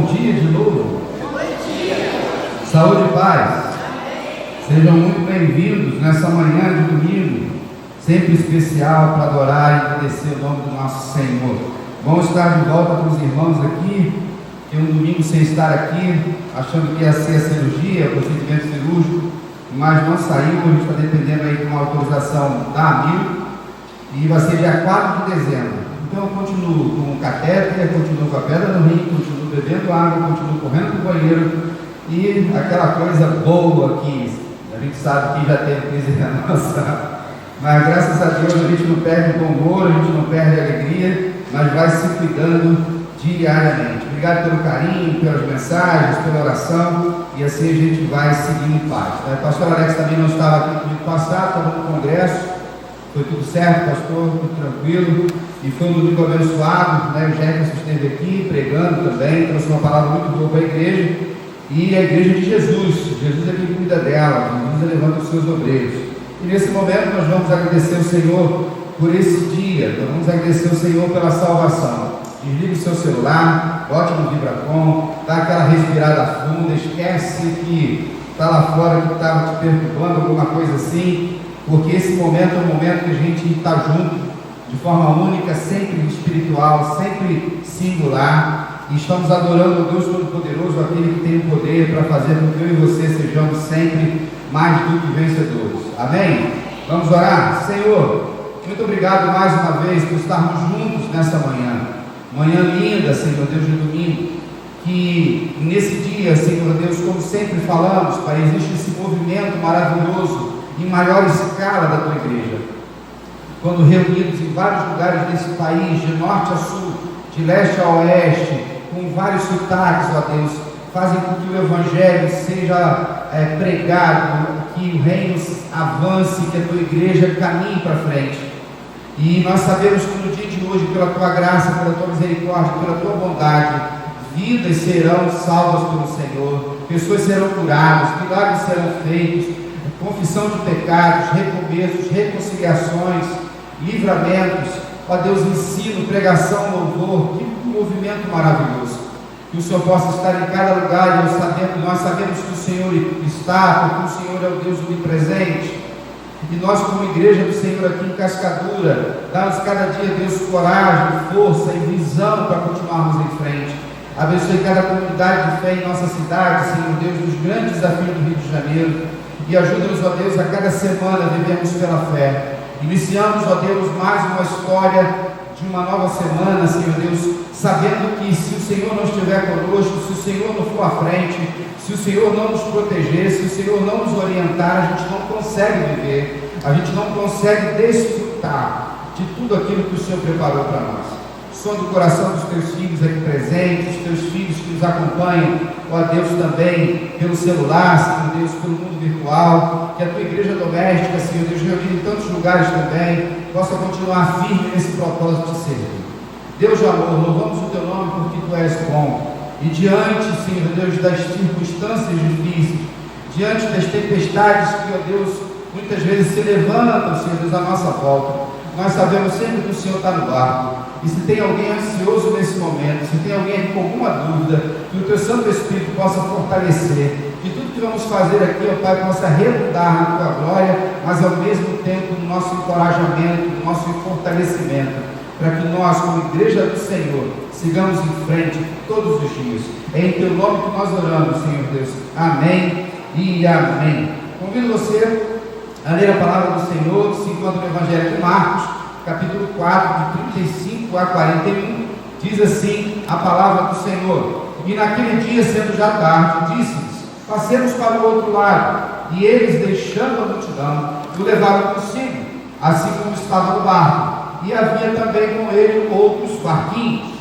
bom dia de novo. Bom dia. Saúde e paz. Sejam muito bem-vindos nessa manhã de domingo, sempre especial para adorar e agradecer o nome do nosso Senhor. Bom estar de volta com os irmãos aqui, que um domingo sem estar aqui, achando que ia ser a cirurgia, o procedimento cirúrgico, mas não saiu. A gente está dependendo aí de uma autorização da AMIL, e vai ser dia 4 de dezembro. Então eu continuo com o catéter, continuo com a pedra no rim, continuo bebendo água, continuo correndo para o banheiro, e aquela coisa boa que a gente sabe que já teve crise na nossa, mas graças a Deus a gente não perde o bom humor, a gente não perde a alegria, mas vai se cuidando diariamente. Obrigado pelo carinho, pelas mensagens, pela oração, e assim a gente vai seguindo em paz. O pastor Alex também não estava aqui no domingo passado, estava no congresso. Foi tudo certo, pastor, tudo tranquilo, e foi um domingo abençoado, né? O Jefferson esteve aqui pregando também, trouxe uma palavra muito boa para a igreja, e a igreja de Jesus. Jesus é quem cuida dela, Jesus levanta os seus obreiros. E nesse momento nós vamos agradecer o Senhor por esse dia, nós vamos agradecer o Senhor pela salvação. Desliga o seu celular, bote no vibracom, dá aquela respirada funda, esquece que está lá fora, que estava te perturbando, alguma coisa assim, porque esse momento é um momento que a gente está junto, de forma única, sempre espiritual, sempre singular, e estamos adorando o Deus Todo-Poderoso, aquele que tem o poder para fazer com que eu e você sejamos sempre mais do que vencedores. Amém? Vamos orar? Senhor, muito obrigado mais uma vez por estarmos juntos nessa manhã. Manhã linda, Senhor Deus, de domingo, que nesse dia, Senhor Deus, como sempre falamos, Pai, existe esse movimento maravilhoso em maior escala da tua igreja, quando reunidos em vários lugares desse país, de norte a sul, de leste a oeste, com vários sotaques, ó Deus, fazem com que o evangelho seja pregado, que o reino avance, que a tua igreja caminhe para frente. E nós sabemos que no dia de hoje, pela tua graça, pela tua misericórdia, pela tua bondade, vidas serão salvas pelo Senhor, pessoas serão curadas, milagres serão feitos, confissão de pecados, recomeços, reconciliações, livramentos, ó Deus, ensino, pregação, louvor, que movimento maravilhoso, que o Senhor possa estar em cada lugar. Nós sabemos que o Senhor está, porque o Senhor é o Deus onipresente, e nós como igreja do Senhor aqui em Cascadura, dá-nos cada dia, Deus, coragem, força e visão para continuarmos em frente. Abençoe cada comunidade de fé em nossa cidade, Senhor Deus, nos grandes desafios do Rio de Janeiro, e ajuda-nos, ó Deus, a cada semana vivemos pela fé. Iniciamos, ó Deus, mais uma história de uma nova semana, Senhor Deus, sabendo que se o Senhor não estiver conosco, se o Senhor não for à frente, se o Senhor não nos proteger, se o Senhor não nos orientar, a gente não consegue viver, a gente não consegue desfrutar de tudo aquilo que o Senhor preparou para nós. Som do coração dos teus filhos aqui presentes, os teus filhos que nos acompanham, ó Deus, também pelo celular, Senhor Deus, pelo mundo virtual, que a tua igreja doméstica, Senhor Deus, reunida em tantos lugares também, possa continuar firme nesse propósito de servir. Deus de amor, louvamos o teu nome porque tu és bom, e diante, Senhor Deus, das circunstâncias difíceis, diante das tempestades que, ó Deus, muitas vezes se levantam, Senhor Deus, à nossa volta, nós sabemos sempre que o Senhor está no barco. E se tem alguém ansioso nesse momento, se tem alguém com alguma dúvida, que o teu Santo Espírito possa fortalecer, que tudo que vamos fazer aqui, ó Pai, possa redundar na tua glória, mas ao mesmo tempo no nosso encorajamento, no nosso fortalecimento, para que nós, como igreja do Senhor, sigamos em frente todos os dias. É em teu nome que nós oramos, Senhor Deus. Amém e amém. Convido você a ler a palavra do Senhor, que se encontra no Evangelho de Marcos, capítulo 4, de 35 a 41, diz assim a palavra do Senhor: E naquele dia, sendo já tarde, disse-lhes: Passemos para o outro lado. E eles, deixando a multidão, o levaram consigo, assim como estava no barco. E havia também com ele outros barquinhos.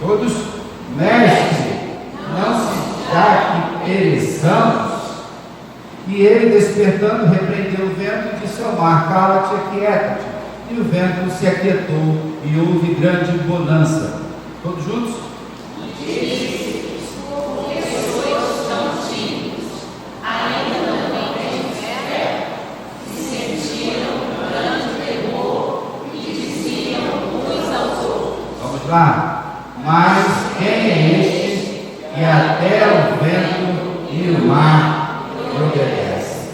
Todos, mestre, não se já que pereçamos. E ele, despertando, repreendeu o vento e disse ao mar: Cala-te, aquieta-te. e o vento se aquietou e houve grande bonança. Todos juntos? Vamos lá. Mas quem é este que até o vento e o mar obedece?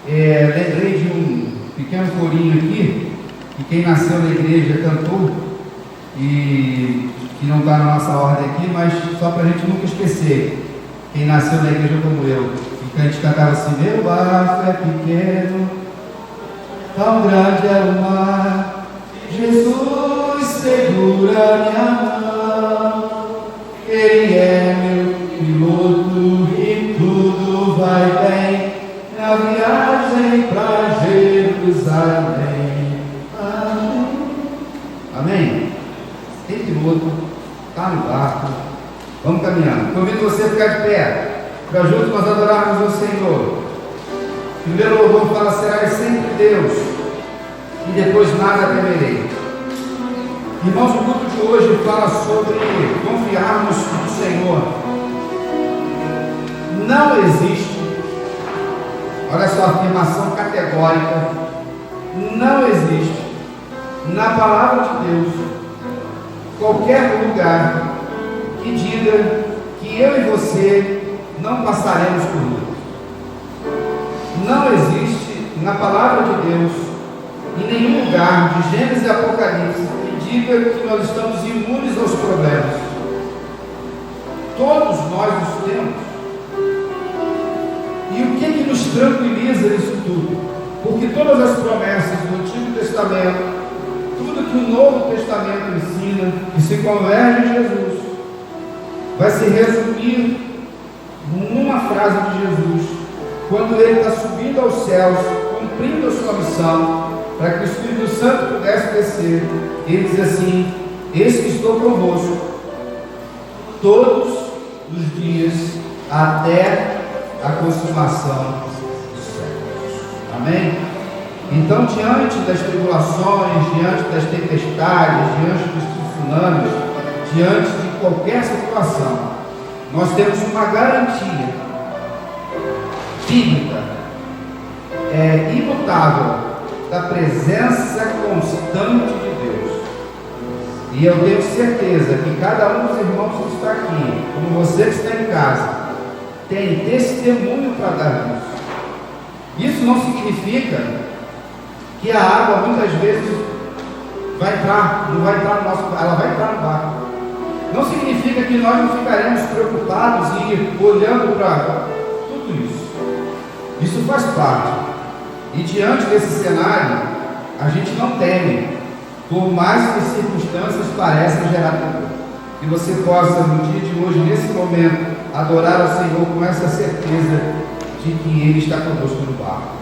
Lembrei de um pequeno corinho aqui, que quem nasceu na igreja cantou, e que não está na nossa ordem aqui, mas só para a gente nunca esquecer. Quem nasceu na igreja como eu, e que a gente cantava assim: meu barco é pequeno, tão grande é o mar, Jesus segura minha mão, Ele é meu piloto e tudo vai bem na viagem para Jerusalém. Amém. Amém? Tem piloto, está no barco, vamos caminhando. Convido você a ficar de pé, para juntos nós adorarmos o Senhor. Primeiro louvor fala: serás sempre Deus, e depois nada temerei. Irmãos, o culto de hoje fala sobre confiarmos no Senhor. Não existe, olha só a afirmação categórica, não existe na palavra de Deus qualquer lugar que diga que eu e você não passaremos por luta. Não existe na palavra de Deus, em nenhum lugar de Gênesis e Apocalipse, que diga que nós estamos imunes aos problemas. Todos nós os temos. E o que nos tranquiliza nisso tudo? Porque todas as promessas do Antigo Testamento, tudo que o Novo Testamento ensina, que se converge em Jesus, vai se resumir numa frase de Jesus, quando ele está subindo aos céus, cumprindo a sua missão, para que o Espírito Santo pudesse descer. Ele diz assim: eis que estou convosco todos os dias até a consumação dos séculos. Amém? Então, diante das tribulações, diante das tempestades, diante dos tsunamis, diante de qualquer situação, nós temos uma garantia bíblica, imutável, da presença constante de Deus. E eu tenho certeza que cada um dos irmãos que está aqui, como você que está em casa, tem testemunho para dar disso. Isso não significa que a água muitas vezes vai entrar, não vai entrar no nosso, ela vai entrar no barco. Não significa que nós não ficaremos preocupados e olhando para tudo isso. Isso faz parte. E diante desse cenário, a gente não teme, por mais que as circunstâncias pareçam gerar temor. Que você possa, no dia de hoje, nesse momento, adorar ao Senhor com essa certeza de que Ele está conosco no barco.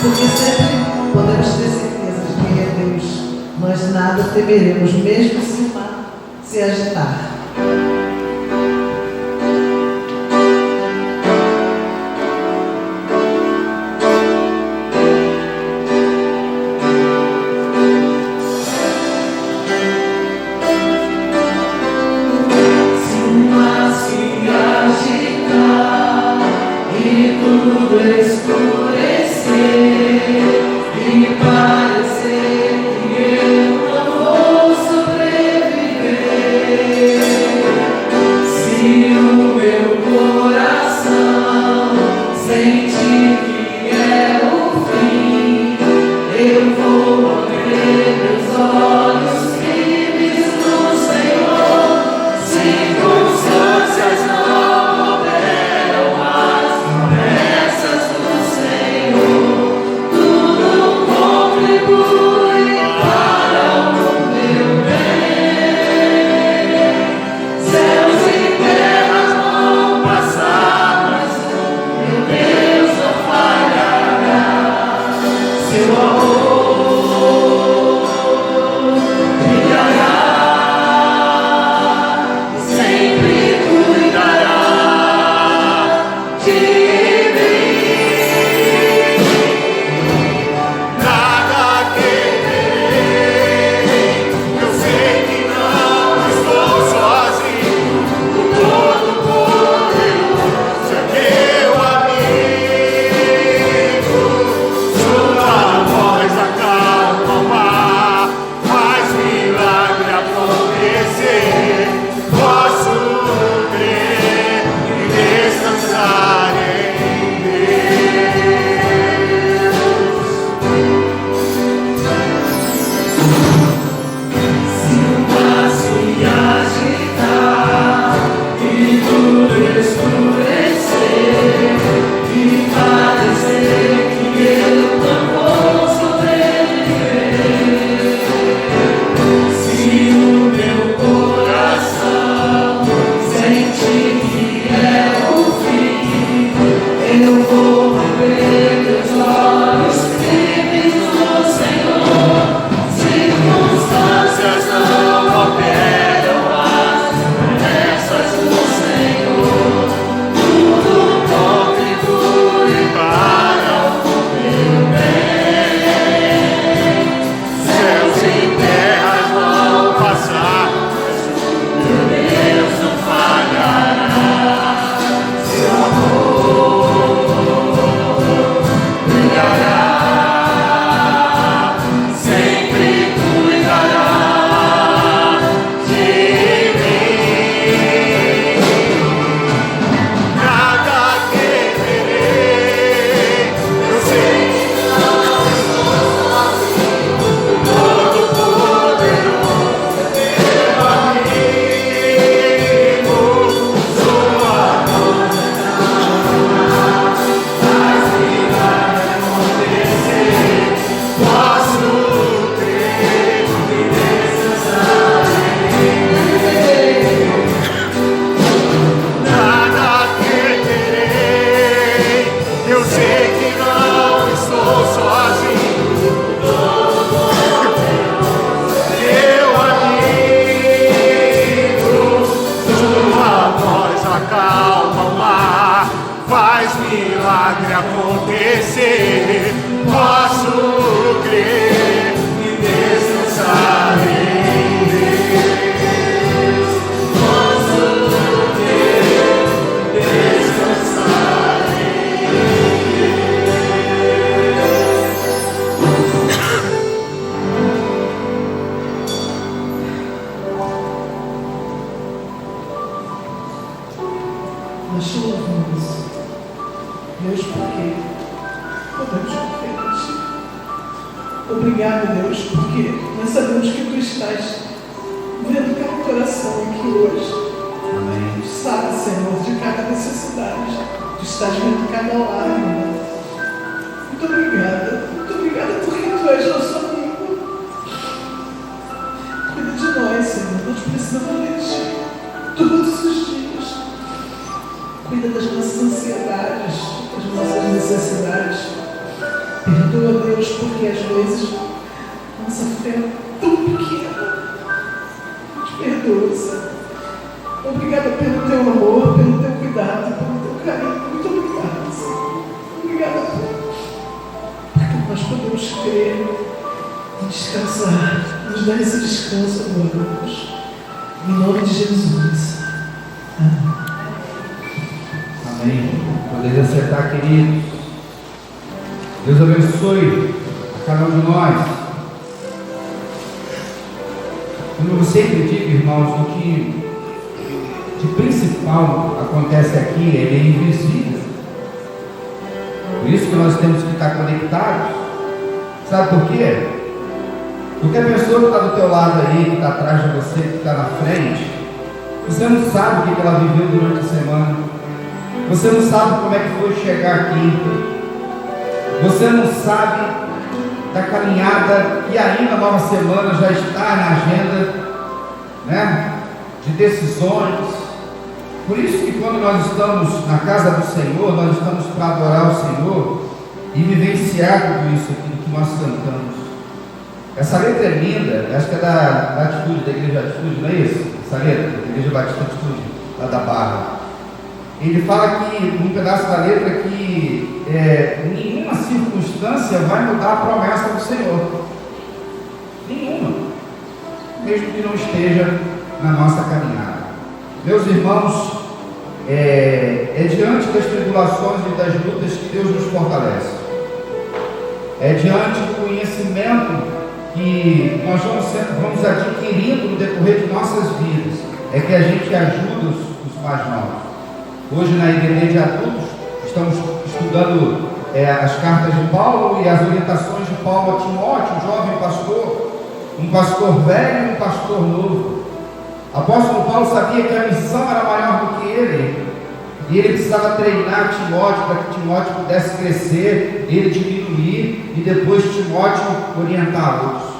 Porque sempre podemos ter certeza de quem é Deus. Nós nada temeremos, mesmo se o mar se agitar. Parecer que eu não vou sobreviver. milagre acontecer. Posso crer e descansar em Deus. Posso crer e descansar em Nós te louvamos, Deus, porque podemos confiar em Ti. Obrigado, Deus, porque nós sabemos que Tu estás vendo cada coração aqui hoje. Amém. Tu sabes, Senhor, de cada necessidade. Tu estás vendo cada lágrima. Muito obrigada porque Tu és nosso amigo. Cuida de nós, Senhor, nós precisamos de Ti todos os dias. Cuida das nossas ansiedades, das nossas necessidades. Perdoa, Deus, porque às vezes nossa fé é tão pequena. Te perdoa, Senhor. Obrigada pelo Teu amor, pelo Teu cuidado, pelo Teu carinho. Muito obrigada, Senhor. Obrigada porque nós podemos crer e descansar. Nos dá esse descanso agora, Deus. Em nome de Jesus. Amém. Amém. Poder acertar, queridos. Deus abençoe a cada um de nós. Como eu sempre digo, irmãos, o que de principal acontece aqui, ele é invisível. Por isso que nós temos que estar conectados. Sabe por quê? Porque a pessoa que está do teu lado aí, que está atrás de você, que está na frente, você não sabe o que ela viveu durante a semana. Você não sabe como é que foi chegar aqui. Você não sabe da caminhada que ainda a nova semana já está na agenda, né? De decisões. Por isso que quando nós estamos na casa do Senhor, nós estamos para adorar o Senhor e vivenciar tudo isso aqui que nós cantamos. Essa letra é linda, acho que é da Atitude, da Igreja Atitude, não é isso? Essa letra, da Igreja Batista Atitude, lá da Barra. Ele fala que, num pedaço da letra, que nenhuma circunstância vai mudar a promessa do Senhor. Nenhuma. Mesmo que não esteja na nossa caminhada. Meus irmãos, é diante das tribulações e das lutas que Deus nos fortalece. É diante do conhecimento que nós vamos adquirindo no decorrer de nossas vidas. É que a gente ajuda os mais novos. Hoje na IBD de adultos, estamos estudando as cartas de Paulo e as orientações de Paulo a Timóteo, um jovem pastor, um pastor velho e um pastor novo. O apóstolo Paulo sabia que a missão era maior do que ele, e ele precisava treinar Timóteo para que Timóteo pudesse crescer, ele diminuir e depois Timóteo orientar outros.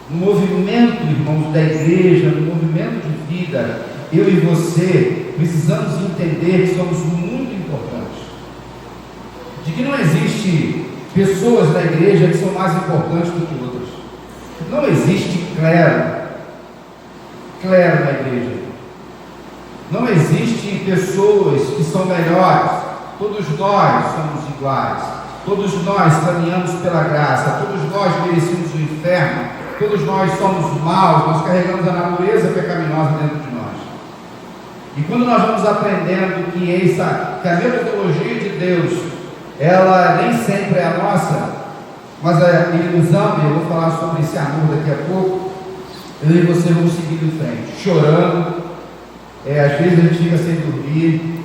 No movimento, irmãos, da igreja, no movimento de vida, eu e você precisamos entender que somos muito importantes. De que não existe pessoas na igreja que são mais importantes do que outras. Não existe clero na igreja. Não existe pessoas que são melhores. Todos nós somos iguais. Todos nós caminhamos pela graça. Todos nós merecemos o inferno. Todos nós somos maus. Nós carregamos a natureza pecaminosa dentro de nós. E quando nós vamos aprendendo que a metodologia de Deus, ela nem sempre é a nossa, mas Ele nos ama, e eu vou falar sobre esse amor daqui a pouco, eu e você vamos seguir em frente, chorando, às vezes a gente fica sem dormir,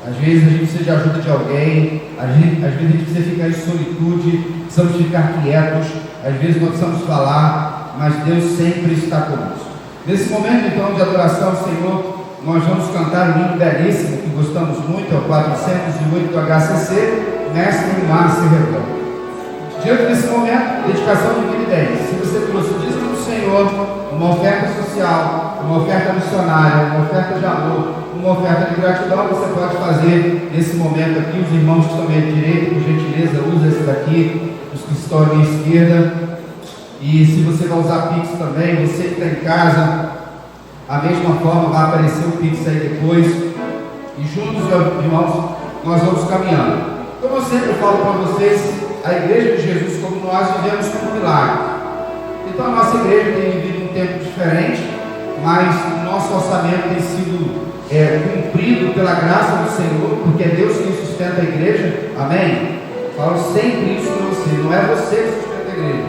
às vezes a gente precisa de ajuda de alguém, às vezes a gente precisa ficar em solitude, precisamos ficar quietos, às vezes não precisamos falar, mas Deus sempre está conosco. Nesse momento então de adoração ao Senhor, nós vamos cantar um hino belíssimo que gostamos muito, é o 408 do HCC, Mestre e Márcio Redão. Diante desse momento, dedicação de vida e bens. Se você trouxe o dízimo do Senhor, uma oferta social, uma oferta missionária, uma oferta de amor, uma oferta de gratidão, você pode fazer nesse momento aqui. Os irmãos que estão à minha direita, por gentileza, usa esse daqui, os que estão à minha esquerda. E se você vai usar Pix também, você que está em casa, a mesma forma vai aparecer o Pix aí depois. E juntos, irmãos, nós vamos caminhando. Como eu sempre falo para vocês, a igreja de Jesus, como nós, vivemos como um milagre. Então a nossa igreja tem vivido um tempo diferente, mas o nosso orçamento tem sido cumprido pela graça do Senhor, porque é Deus quem sustenta a igreja. Amém? Falo sempre isso para você, não é você que sustenta a igreja,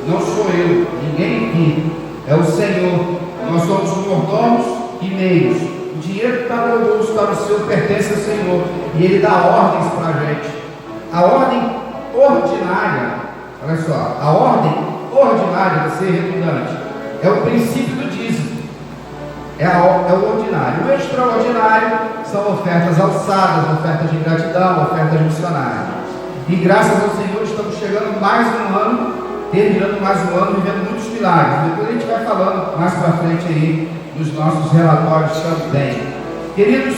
não sou eu, ninguém aqui, é o Senhor. Nós somos mordomos e meios. O dinheiro que está no meu bolso, está no seu, pertence ao Senhor, e Ele dá ordens para a gente. A ordem ordinária, olha só, a ordem ordinária, de ser redundante, é o princípio do dízimo, é o ordinário. O extraordinário são ofertas alçadas, ofertas de gratidão, ofertas missionárias. E graças ao Senhor estamos chegando mais um ano, terminando mais um ano, vivendo muitos milagres. Depois a gente vai falando mais para frente aí nos nossos relatórios também. Queridos,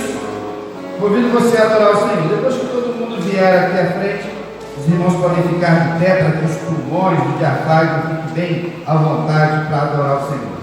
convido você a adorar o Senhor. Depois que todo mundo vier aqui à frente, os irmãos podem ficar de pé para que os pulmões do diafragma fiquem bem à vontade para adorar o Senhor.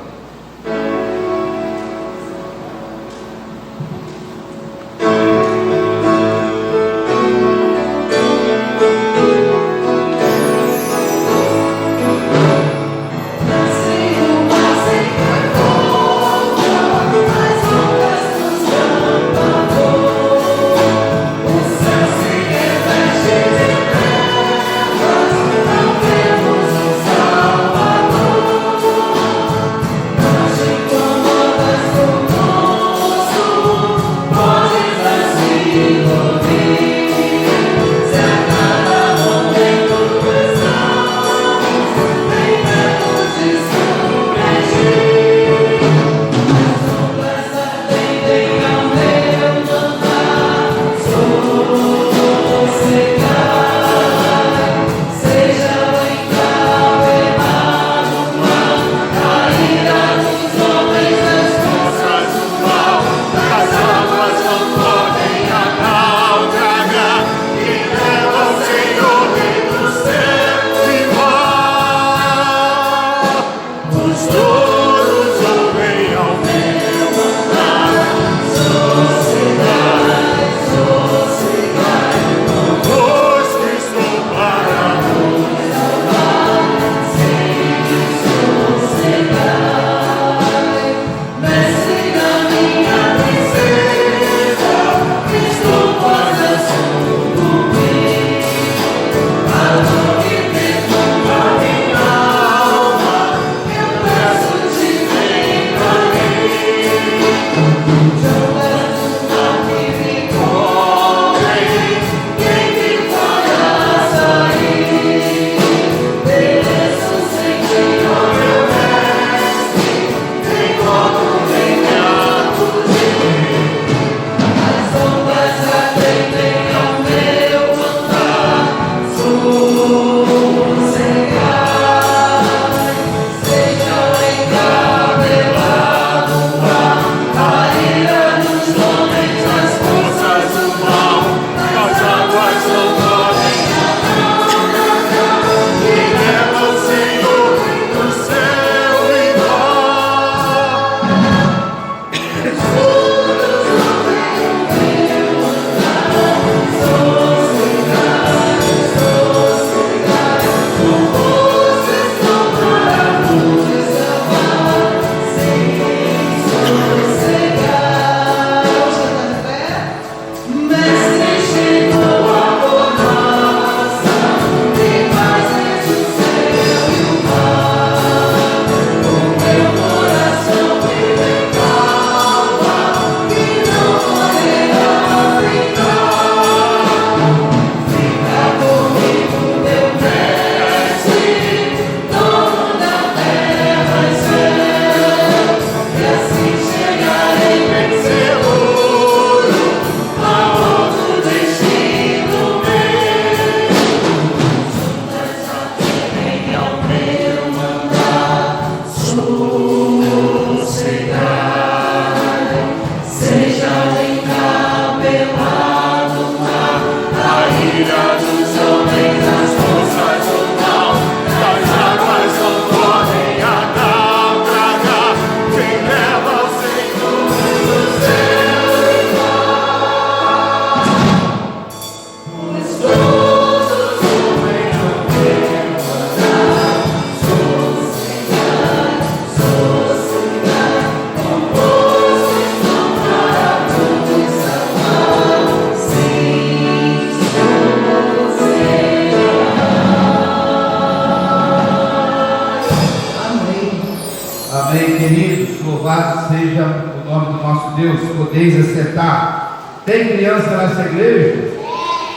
Louvado seja o nome do nosso Deus. Podeis assentar. Tem criança nessa igreja?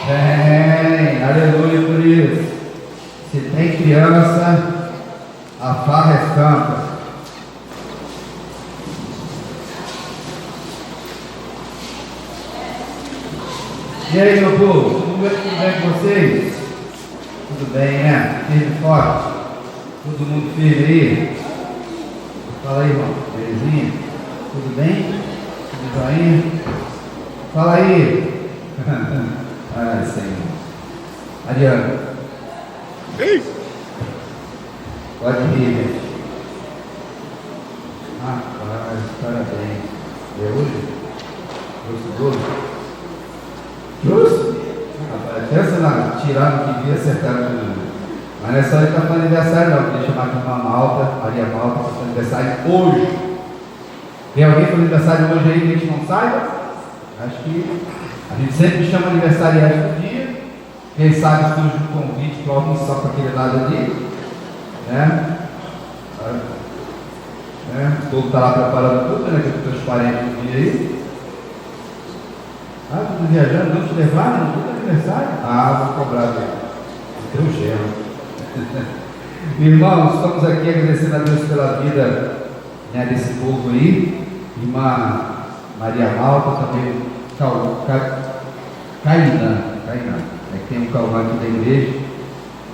Tem, aleluia por isso. Se tem criança, a farra é santa. E aí, meu povo, tudo bem com vocês? Tudo bem, né? Firme e forte? Todo mundo firme aí? Fala aí, irmão. Belezinha? Tudo bem? Tudo bem? Fala aí. Ai, Senhor. Adriano. Ei! Pode rir, gente. Rapaz, parabéns. É hoje? Trouxe Trouxe? Rapaz, pensa lá, tirando que via, acertaram tudo. Mas não é só ele que está falando aniversário, não. Deixa eu chamar aqui uma Malta, Maria Malta, que está fazendo aniversário hoje. Tem alguém com aniversário hoje aí que a gente não saiba? Acho que a gente sempre chama aniversariante do dia. Quem sabe surge um convite para almoçar para aquele lado ali. Né? O povo está lá preparando tudo, né? Que os teus parentes do dia aí. Tudo viajando, não te levaram? Tudo aniversário? Vou cobrar dele. Teu gelo. Irmãos, estamos aqui agradecendo a Deus pela vida, né, desse povo aí. Irmã Maria Malta, também Cainã. Tem um Calvão aqui da igreja,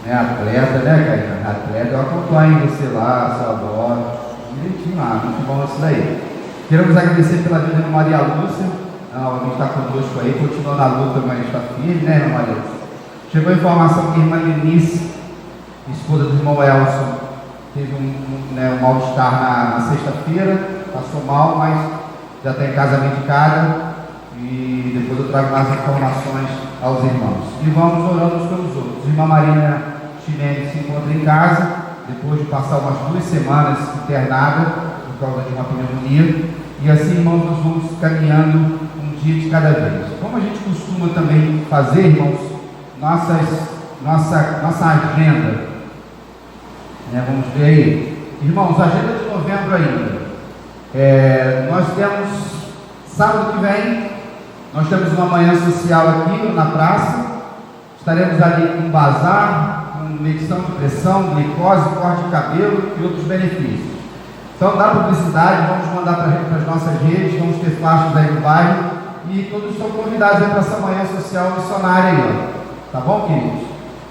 né, atleta, né, Cainã? Atleta, eu acompanho você lá, sua avó, direitinho lá, muito bom isso daí. Queremos agradecer pela vida de Maria Lúcia. Alguém está conosco aí, continua na luta, mas está firme, né, irmã Maria? Chegou a informação que a irmã Lenice, esposa do irmão Elson, teve um mal-estar na sexta-feira, passou mal, mas já está em casa medicada. E depois eu trago mais informações aos irmãos. E vamos orando uns pelos outros. Irmã Marina Chinelli se encontra em casa, depois de passar umas 2 semanas internada por causa de uma pneumonia. E assim, irmãos, nós vamos caminhando um dia de cada vez. Como a gente costuma também fazer, irmãos, nossa agenda. Vamos ver aí. Irmãos, agenda de novembro ainda. Nós temos, sábado que vem, nós temos uma manhã social aqui na praça. Estaremos ali com bazar, com medição de pressão, glicose, corte de cabelo e outros benefícios. Então, dá publicidade, vamos mandar para as nossas redes, vamos ter faixas aí no bairro e todos estão convidados aí para essa manhã social missionária aí, ó. Tá bom, queridos?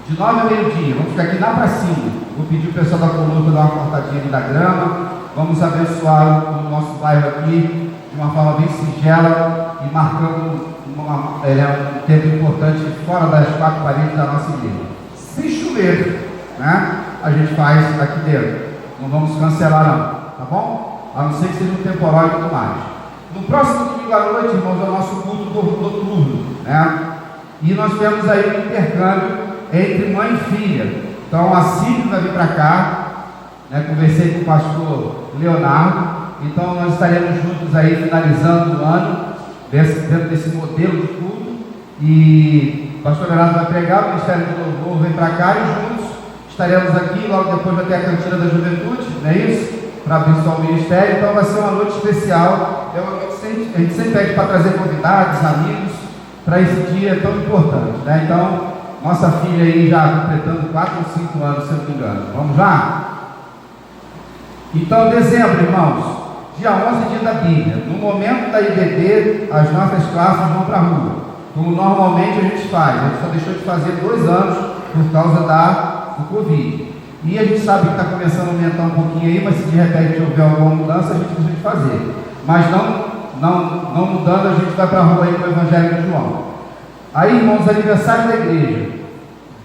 De 9 a meio-dia, vamos ficar aqui na pracinha. Vou pedir o pessoal da coluna para dar uma cortadinha ali na grama. Vamos abençoar o nosso bairro aqui de uma forma bem singela e marcando um tempo importante fora das 4 paredes da nossa igreja. Se chover, né, a gente faz aqui dentro. Não vamos cancelar não, tá bom? A não ser que seja um temporal e tudo mais. No próximo domingo à noite, irmãos, é o nosso culto noturno, né? E nós temos aí um intercâmbio entre mãe e filha. Então a Cília vai vir para cá, né? Conversei com o pastor Leonardo. Então nós estaremos juntos aí finalizando o ano dentro desse modelo de culto. E o pastor Leonardo vai pregar, o Ministério de Louvor vem para cá e juntos estaremos aqui. Logo depois vai ter a Cantina da Juventude, não é isso? Para abençoar o ministério. Então vai ser uma noite especial. É uma noite que a gente sempre pede para trazer convidados, amigos, para esse dia tão importante, né? Então nossa filha aí já completando 4 ou 5 anos, se eu não me engano. Vamos lá? Então, dezembro, irmãos, dia 11 é dia da Bíblia. No momento da IBD, as nossas classes vão para a rua, como normalmente a gente faz. A gente só deixou de fazer 2 anos por causa do Covid. E a gente sabe que está começando a aumentar um pouquinho aí, mas se de repente houver alguma mudança, a gente precisa de fazer. Mas não mudando, a gente vai para a rua aí com o Evangelho de João. Aí, irmãos, aniversário da igreja.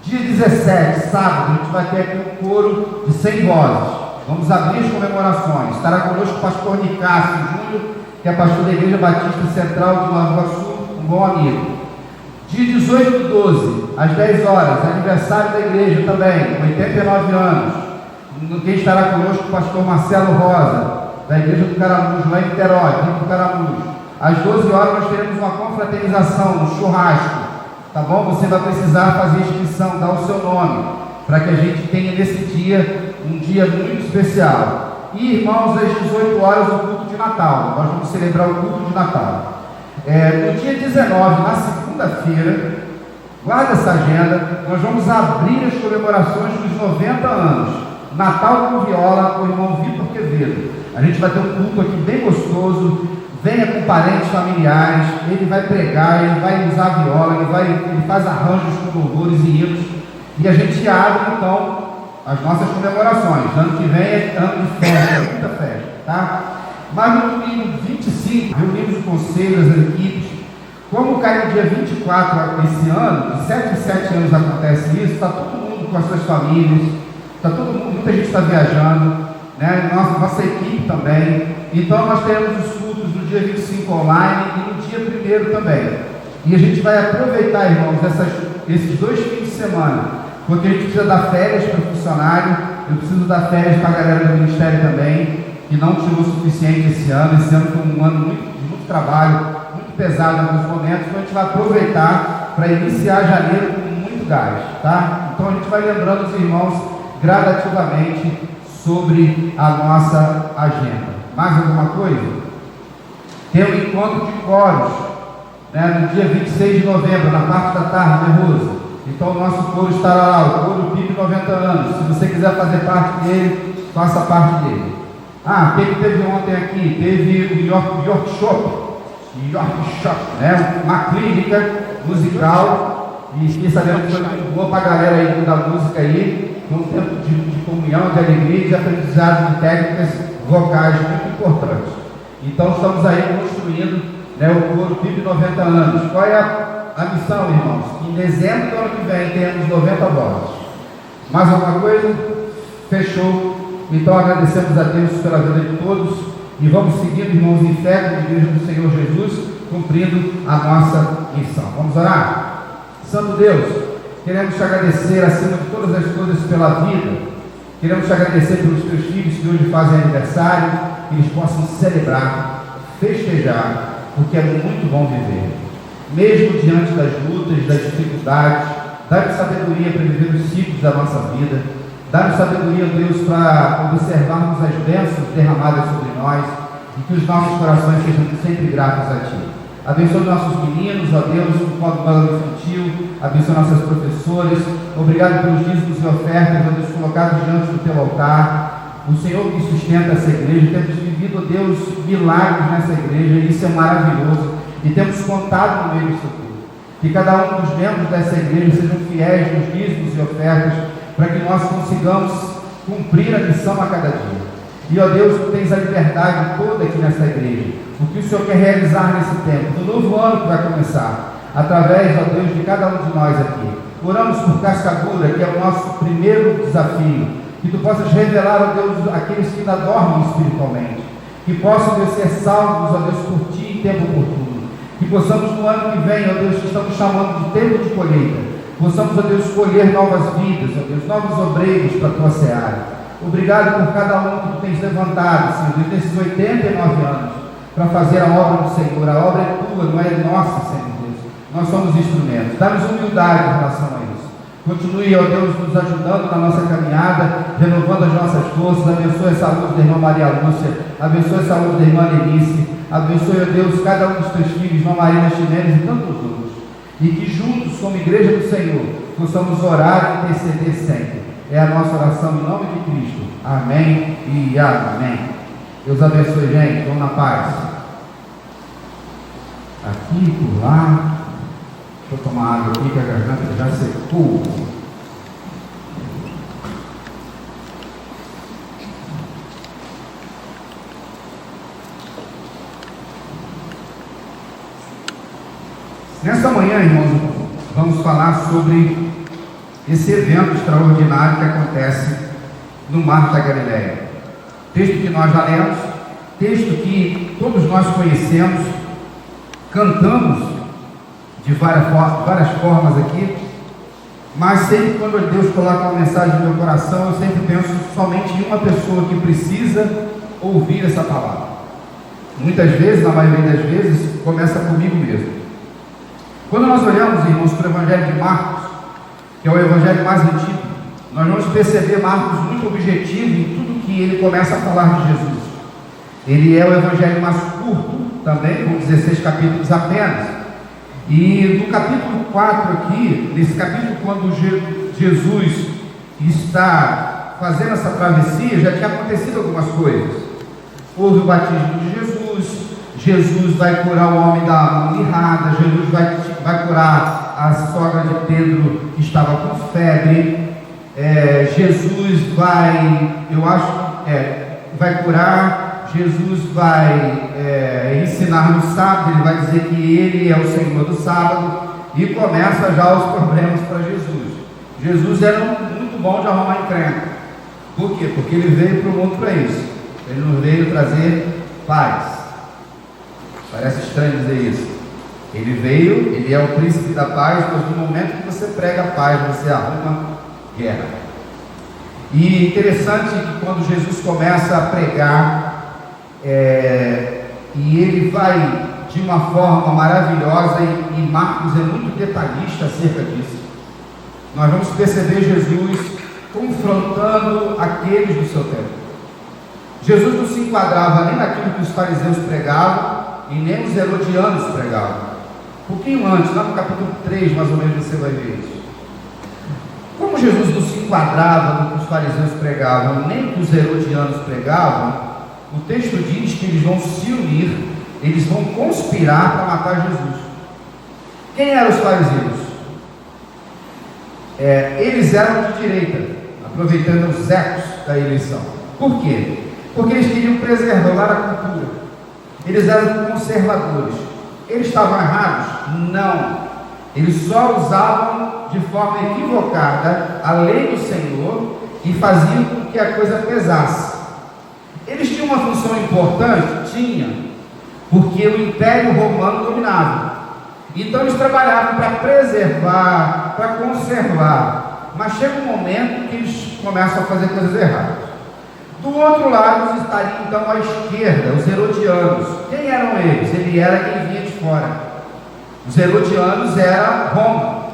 Dia 17, sábado, a gente vai ter aqui um coro de 100 vozes. Vamos abrir as comemorações. Estará conosco o pastor Nicásio Júnior, que é pastor da Igreja Batista Central de Nova Iguaçu, um bom amigo. Dia 18/12, às 10 horas, aniversário da igreja também, 89 anos. Quem estará conosco o pastor Marcelo Rosa, da Igreja do Caramujo, lá em Niterói, aqui do Caramujo. Às 12 horas nós teremos uma confraternização, um churrasco. Tá bom? Você vai precisar fazer inscrição, dar o seu nome, para que a gente tenha nesse dia um dia muito especial. E, irmãos, às 18 horas, o culto de Natal. Nós vamos celebrar o culto de Natal. No dia 19, na segunda-feira, guarda essa agenda, nós vamos abrir as comemorações dos 90 anos. Natal com viola, com o irmão Vitor Quevedo. A gente vai ter um culto aqui bem gostoso. Venha com parentes, familiares. Ele vai pregar, ele vai usar a viola, ele faz arranjos com louvores e hinos. E a gente abre então as nossas comemorações. Ano que vem é ano de festa, muita festa, tá? Mas no domingo 25, reunimos o conselho, as equipes. Como cai no dia 24 esse ano, de 7 em 7 anos acontece isso, está todo mundo com as suas famílias, muita gente está viajando, né? Nossa equipe também. Então nós teremos os cultos no dia 25 online e no dia 1º também. E a gente vai aproveitar, irmãos, esses 2 fins de semana, porque a gente precisa dar férias para o funcionário, eu preciso dar férias para a galera do ministério também, que não tirou o suficiente esse ano. Esse ano foi um ano de muito trabalho, muito pesado em alguns momentos, então a gente vai aproveitar para iniciar janeiro com muito gás, tá? Então a gente vai lembrando os irmãos gradativamente sobre a nossa agenda. Mais alguma coisa? Tem um encontro de coros, né, no dia 26 de novembro, na parte da tarde, né, Rosa? Então o nosso coro estará lá, o coro PIB 90 anos. Se você quiser fazer parte dele, faça parte dele. Quem teve ontem aqui? Teve o York Shop, né? Uma clínica musical, e fiquei sabendo que foi muito boa para a galera aí da música aí. Foi um tempo de comunhão, de alegria e de aprendizado de técnicas vocais muito importantes. Então estamos aí construindo, né, o coro PIB 90 anos. Qual é a missão, irmãos? Em dezembro do ano que vem temos 90 vozes. Mais alguma coisa? Fechou. Então agradecemos a Deus pela vida de todos e vamos seguindo, irmãos, em fé com a Igreja do Senhor Jesus, cumprindo a nossa missão. Vamos orar? Santo Deus, queremos te agradecer acima de todas as coisas pela vida. Queremos te agradecer pelos teus filhos que hoje fazem aniversário, que eles possam celebrar, festejar, porque é muito bom viver. Mesmo diante das lutas, das dificuldades, dá-nos sabedoria para viver os ciclos da nossa vida. Dá-nos sabedoria, Deus, para observarmos as bênçãos derramadas sobre nós e que os nossos corações sejam sempre gratos a Ti. Abençoe nossos meninos, ó Deus, no modo infantil, abençoe nossas professoras. Obrigado pelos dízimos e ofertas, ó Deus, colocados diante do Teu altar. O Senhor que sustenta essa igreja. Temos vivido, ó Deus, milagres nessa igreja, e isso é maravilhoso. E temos contado no meio disso tudo. Que cada um dos membros dessa igreja sejam fiéis nos dízimos e ofertas, para que nós consigamos cumprir a missão a cada dia. E, ó Deus, Tu tens a liberdade toda aqui nessa igreja. O que o Senhor quer realizar nesse tempo, no novo ano que vai começar, através, ó Deus, de cada um de nós aqui. Oramos por Cascadura, que é o nosso primeiro desafio. Que Tu possas revelar, ó Deus, aqueles que ainda dormem espiritualmente. Que possam, Deus, ser salvos, ó Deus, por Ti em tempo oportuno. Que possamos, no ano que vem, ó Deus, que estamos chamando de tempo de colheita, possamos, ó Deus, escolher novas vidas, ó Deus, novos obreiros para a Tua seara. Obrigado por cada um que Tu tens levantado, Senhor Deus, nesses 89 anos, para fazer a obra do Senhor. A obra é Tua, não é nossa, Senhor Deus. Nós somos instrumentos. Dá-nos humildade em relação a isso. Continue, ó Deus, nos ajudando na nossa caminhada, renovando as nossas forças. Abençoe a saúde da irmã Maria Lúcia, abençoe a saúde da irmã Lenice, abençoe, ó Deus, cada um dos Teus filhos, irmã Marina Chimenez e tantos outros. E que juntos, como igreja do Senhor, possamos orar e interceder sempre. É a nossa oração em nome de Cristo. Amém e amém. Deus abençoe, gente. Vamos na paz. Aqui, por lá. Deixa eu tomar água aqui, que a garganta já secou. Nesta manhã, irmãos, vamos falar sobre esse evento extraordinário que acontece no Mar da Galileia. Texto que nós já lemos, texto que todos nós conhecemos, cantamos de várias formas aqui, mas sempre quando Deus coloca uma mensagem no meu coração, eu sempre penso somente em uma pessoa que precisa ouvir essa palavra. Muitas vezes, na maioria das vezes, começa comigo mesmo. Quando nós olhamos, irmãos, para o Evangelho de Marcos, que é o evangelho mais antigo, nós vamos perceber Marcos muito objetivo em tudo que ele começa a falar de Jesus. Ele é o evangelho mais curto, também com 16 capítulos apenas. E no capítulo 4 aqui, nesse capítulo, quando Jesus está fazendo essa travessia, já tinha acontecido algumas coisas. Houve o batismo de Jesus, Jesus vai curar o homem da mão mirrada, Jesus vai curar a sogra de Pedro que estava com febre, Jesus vai curar, Jesus vai ensinar no sábado, ele vai dizer que ele é o Senhor do sábado, e começa já os problemas para Jesus. Jesus era muito bom de arrumar encrenca. Por quê? Porque ele veio para o mundo para isso. Ele não veio trazer paz. Parece estranho dizer isso. Ele é o príncipe da paz, mas no momento que você prega a paz, você arruma guerra. E interessante que quando Jesus começa a pregar, e ele vai de uma forma maravilhosa, e Marcos é muito detalhista acerca disso. Nós vamos perceber Jesus confrontando aqueles do seu tempo. Jesus não se enquadrava nem naquilo que os fariseus pregavam e nem os herodianos pregavam. Um pouquinho antes, lá no capítulo 3, mais ou menos, você vai ver isso. Como Jesus não se enquadrava no que os fariseus pregavam, nem no que os herodianos pregavam, o texto diz que eles vão se unir, eles vão conspirar para matar Jesus. Quem eram os fariseus? Eles eram de direita, aproveitando os ecos da eleição. Por quê? Porque eles queriam preservar a cultura. Eles eram conservadores. Eles estavam errados? Não. Eles só usavam de forma equivocada a lei do Senhor e faziam com que a coisa pesasse. Eles tinham uma função importante? Tinha, porque o Império Romano dominava. Então eles trabalhavam para preservar, para conservar. Mas chega um momento que eles começam a fazer coisas erradas. Do outro lado estariam então à esquerda, os herodianos. Quem eram eles? Ele era quem vinha de fora. Os herodianos era Roma,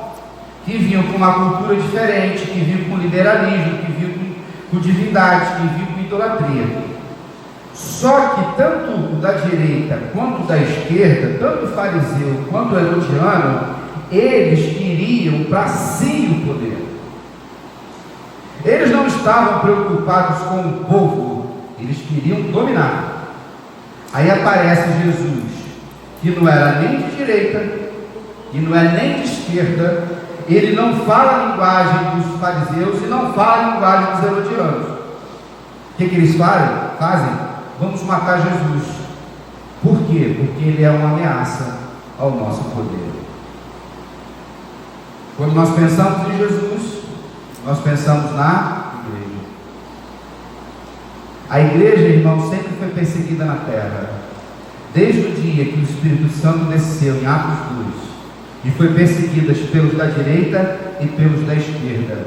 que vinham com uma cultura diferente, que vinham com liberalismo, que vinham com divindade, que vinham com idolatria. Só que tanto o da direita quanto o da esquerda, tanto o fariseu quanto o herodiano, eles queriam para si o poder. Eles não estavam preocupados com o povo, eles queriam dominar. Aí aparece Jesus, que não era nem de direita, e não é nem de esquerda. Ele não fala a linguagem dos fariseus e não fala a linguagem dos herodianos. O que eles fazem? Vamos matar Jesus. Por quê? Porque ele é uma ameaça ao nosso poder. Quando nós pensamos em Jesus, nós pensamos na igreja. A igreja, irmão, sempre foi perseguida na terra. Desde o dia que o Espírito Santo desceu em Atos 2 e foi perseguida pelos da direita e pelos da esquerda.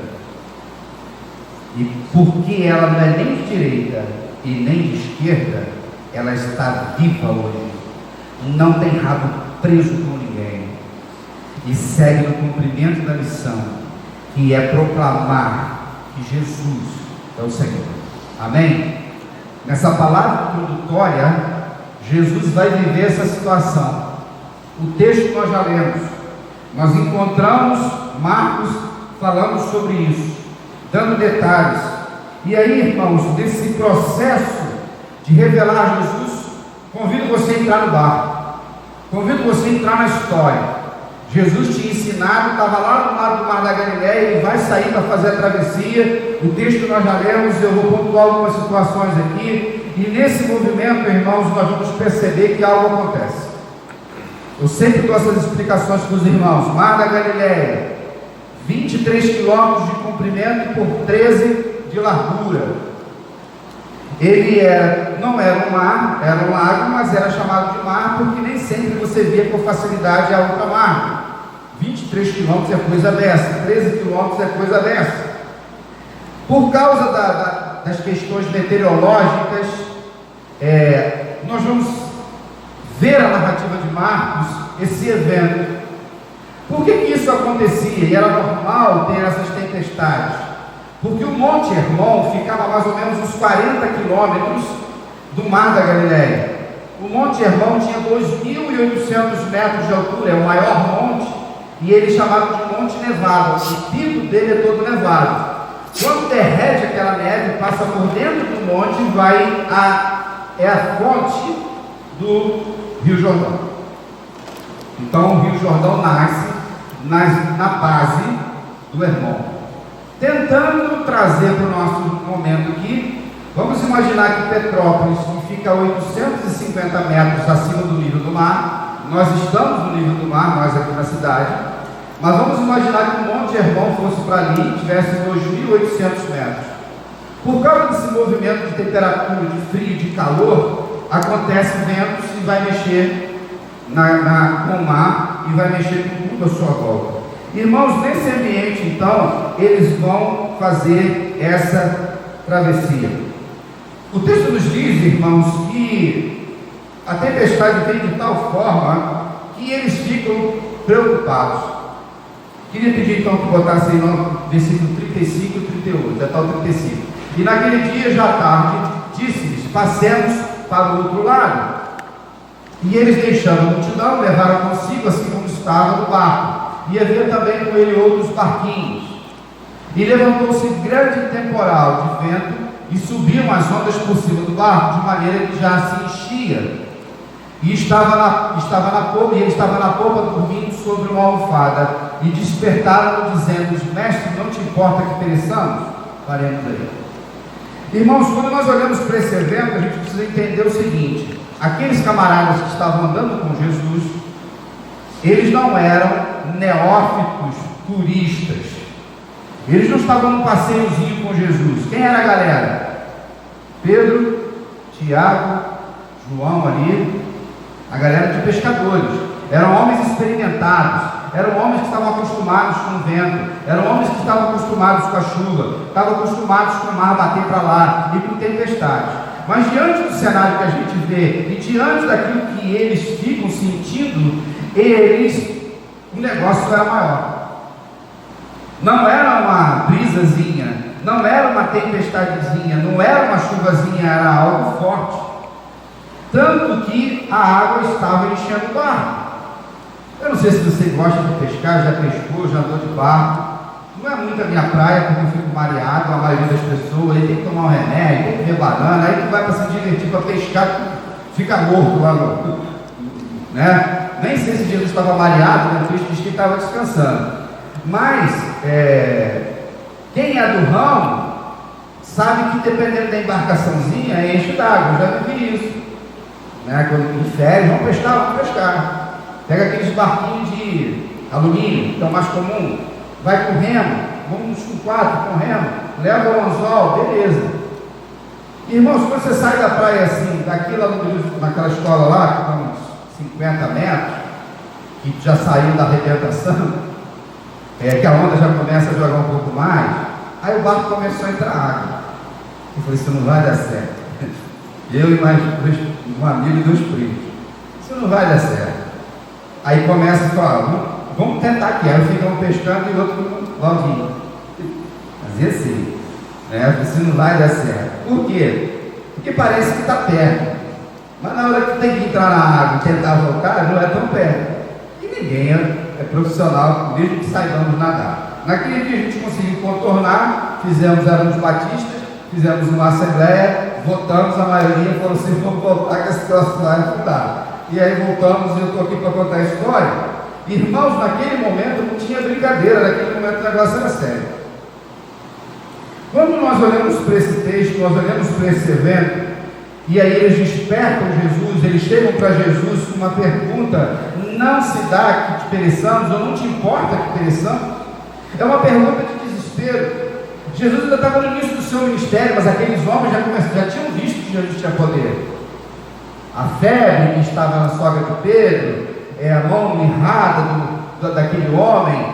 E porque ela não é nem de direita e nem de esquerda, ela está viva hoje. Não tem rabo preso com ninguém. E segue no cumprimento da missão, que é proclamar que Jesus é o Senhor. Amém? Nessa palavra introdutória, Jesus vai viver essa situação. O texto que nós já lemos, nós encontramos Marcos falando sobre isso, dando detalhes. E aí, irmãos, desse processo de revelar Jesus, convido você a entrar no barco, convido você a entrar na história. Jesus tinha ensinado, estava lá no lado do Mar da Galileia, ele vai sair para fazer a travessia. O texto que nós já lemos, eu vou pontuar algumas situações aqui, e nesse movimento, irmãos, nós vamos perceber que algo acontece. Eu sempre dou essas explicações para os irmãos. Mar da Galileia, 23 quilômetros de comprimento por 13 de largura. Ele não era um mar, era um lago, mas era chamado de mar porque nem sempre você via com facilidade a outra mar. 23 quilômetros é coisa dessa, 13 quilômetros é coisa dessa. Por causa das questões meteorológicas, nós vamos ver a narrativa de Marcos, esse evento. Por que isso acontecia? E era normal ter essas tempestades? porque o Monte Hermon ficava mais ou menos uns 40 quilômetros do Mar da Galileia. O Monte Hermon tinha 2.800 metros de altura, é o maior monte, e eles chamavam de Monte Nevado. O pico dele é todo nevado. Quando derrete aquela neve, passa por dentro do monte e vai é a fonte do Rio Jordão. Então o Rio Jordão nasce na base do Hermon. Tentando trazer para o nosso momento aqui, vamos imaginar que Petrópolis, que fica a 850 metros acima do nível do mar, nós estamos no nível do mar, nós aqui na cidade, mas vamos imaginar que o Monte Hermon fosse para ali e tivesse 2.800 metros. Por causa desse movimento de temperatura, de frio, de calor, acontece ventos e vai mexer com o mar e vai mexer com tudo à sua volta. Irmãos, nesse ambiente, então, eles vão fazer essa travessia. O texto nos diz, irmãos, que a tempestade vem de tal forma que eles ficam preocupados. Queria pedir então que botasse aí no versículo 35 e 38, até o 35. E naquele dia, já à tarde, disse-lhes: passemos para o outro lado. E eles, deixando a multidão, levaram consigo, assim como estava, no barco. E havia também com ele outros barquinhos. E levantou-se grande temporal de vento, e subiam as ondas por cima do barco, de maneira que já se enchia. E estava na popa dormindo sobre uma almofada. E despertaram-no, dizendo: mestre, não te importa que pereçamos? Paremos aí. Irmãos, quando nós olhamos para esse evento, a gente precisa entender o seguinte: aqueles camaradas que estavam andando com Jesus, eles não eram neófitos turistas. Eles não estavam num passeiozinho com Jesus. Quem era a galera? Pedro, Tiago, João ali, a galera de pescadores. Eram homens experimentados, eram homens que estavam acostumados com o vento, eram homens que estavam acostumados com a chuva, estavam acostumados com o mar bater para lá e com tempestades. Mas diante do cenário que a gente vê e diante daquilo que eles ficam sentindo, o negócio era maior. Não era uma brisazinha, não era uma tempestadezinha, não era uma chuvazinha, era algo forte. Tanto que a água estava enchendo o barco. Eu não sei se você gosta de pescar, já pescou, já andou de barco. Não é muito a minha praia, porque eu fico mareado, a maioria das pessoas, aí tem que tomar um remédio, tem que comer banana, aí tu vai para se divertir, para pescar, fica morto lá no... né? Nem sei se Jesus estava mareado, né? Diz que ele estava descansando. Mas, quem é do ramo, sabe que dependendo da embarcaçãozinha, enche d'água. Eu já vivi isso. Né? Quando em férias, vamos pescar. Pega aqueles barquinhos de alumínio, que é o mais comum, vai com remo, vamos com 4 com remo, leva o anzol, beleza. Irmãos, quando você sai da praia assim, daqui lá naquela escola lá, que está uns 50 metros, que já saiu da arrebentação, que a onda já começa a jogar um pouco mais, aí o barco começou a entrar água. Eu falei: isso não vai dar certo. Eu e mais um amigo e 2 primos. Isso não vai dar certo. Aí começa a falar: vamos tentar aqui. Aí fica um pescando e o outro loguinho. Fazia assim, né? Isso não vai dar certo. Por quê? Porque parece que está perto. Mas na hora que tem que entrar na água e tentar voltar, não é tão perto. E ninguém é profissional, mesmo que saibamos nadar. Naquele dia a gente conseguiu contornar, éramos batistas, fizemos uma assembleia, votamos, a maioria falou assim: vamos voltar que a situação vai mudar. E aí voltamos, e eu estou aqui para contar a história. Irmãos, naquele momento não tinha brincadeira, naquele momento o negócio era sério. Quando nós olhamos para esse texto, nós olhamos para esse evento, e aí eles despertam Jesus, eles chegam para Jesus com uma pergunta: não se dá que pereçamos, ou não te importa que pereçamos? É uma pergunta de desespero. Jesus ainda estava no início do seu ministério, mas aqueles homens já tinham visto que Jesus tinha poder. A febre que estava na sogra de Pedro, a mão mirrada daquele homem,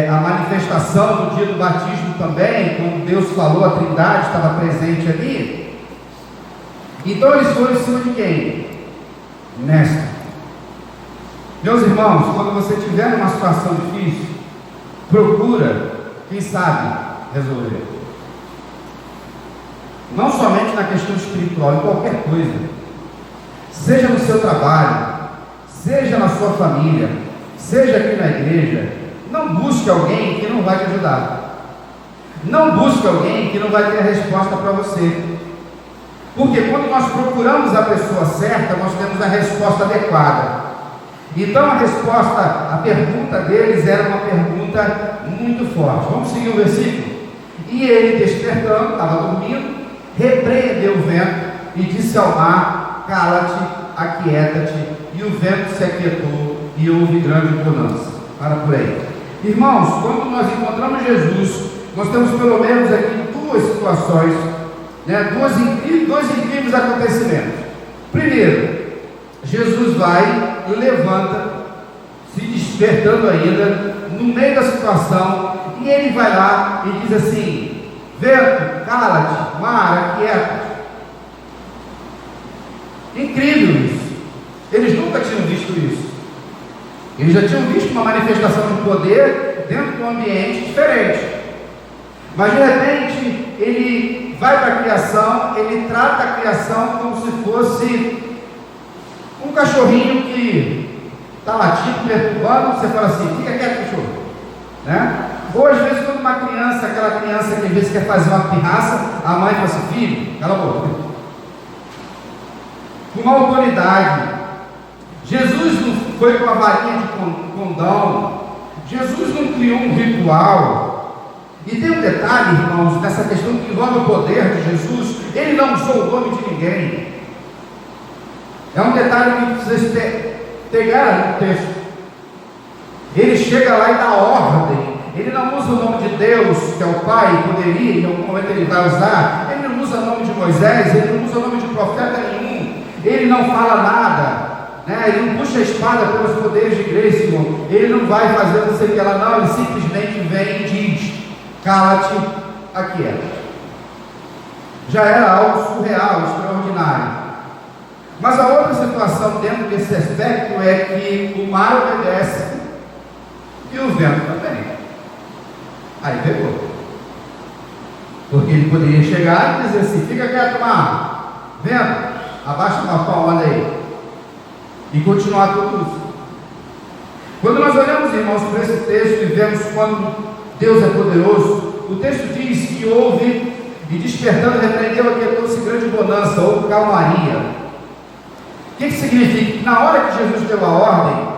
a manifestação do dia do batismo também, quando Deus falou, a Trindade estava presente ali. Então eles foram em cima de quem? Mestre. Meus irmãos, quando você estiver numa situação difícil, procura, quem sabe, resolver. Não somente na questão espiritual, em qualquer coisa. Seja no seu trabalho, seja na sua família, seja aqui na igreja, não busque alguém que não vai te ajudar. Não busque alguém que não vai ter a resposta para você. Porque quando nós procuramos a pessoa certa, nós temos a resposta adequada. Então a pergunta deles era uma pergunta muito forte. Vamos seguir o versículo? E ele, despertando, estava dormindo, repreendeu o vento e disse ao mar: cala-te, aquieta-te. E o vento se aquietou e houve grande bonança. Para por aí. Irmãos, quando nós encontramos Jesus, nós temos pelo menos aqui duas situações, né? Dois incríveis acontecimentos. Primeiro, Jesus vai, levanta, se despertando ainda, no meio da situação, e ele vai lá e diz assim: vento, cala-te, mar, aquieta. Incrível isso. Eles nunca tinham visto isso. Eles já tinham visto uma manifestação de poder dentro de um ambiente diferente. Mas de repente, ele vai para a criação, ele trata a criação como se fosse um cachorrinho que está latindo, perturbando. Você fala assim: fica quieto, cachorro, né? Ou às vezes, quando uma criança, aquela criança que às vezes quer fazer uma pirraça, a mãe fala assim: filho, cala a boca. Com uma autoridade. Jesus não foi com a varinha de condão. Jesus não criou um ritual. E tem um detalhe, irmãos, nessa questão que envolve o poder de Jesus: ele não usou o nome de ninguém. É um detalhe que precisa pegar no texto. Ele chega lá e dá ordem. Ele não usa o nome de Deus, que é o Pai, poderia, em algum momento ele vai usar. Ele não usa o nome de Moisés, ele não usa o nome de profeta nenhum. Ele não fala nada. Ele não puxa a espada pelos poderes de Grace, irmão. Ele não vai fazer não sei o que lá, não. Ele simplesmente vem e diz: cala-te, aquieta. Já era algo surreal, extraordinário. Mas a outra situação dentro desse aspecto é que o mar obedece e o vento também. Aí pegou. Porque ele poderia chegar e dizer assim: fica quieto, mar, vento, abaixa uma palma aí. E continuar tudo isso. Quando nós olhamos, irmãos, para esse texto e vemos quando Deus é poderoso, o texto diz que houve, e despertando, repreendeu, aquietou-se grande bonança, houve calmaria. O que significa? Que na hora que Jesus deu a ordem,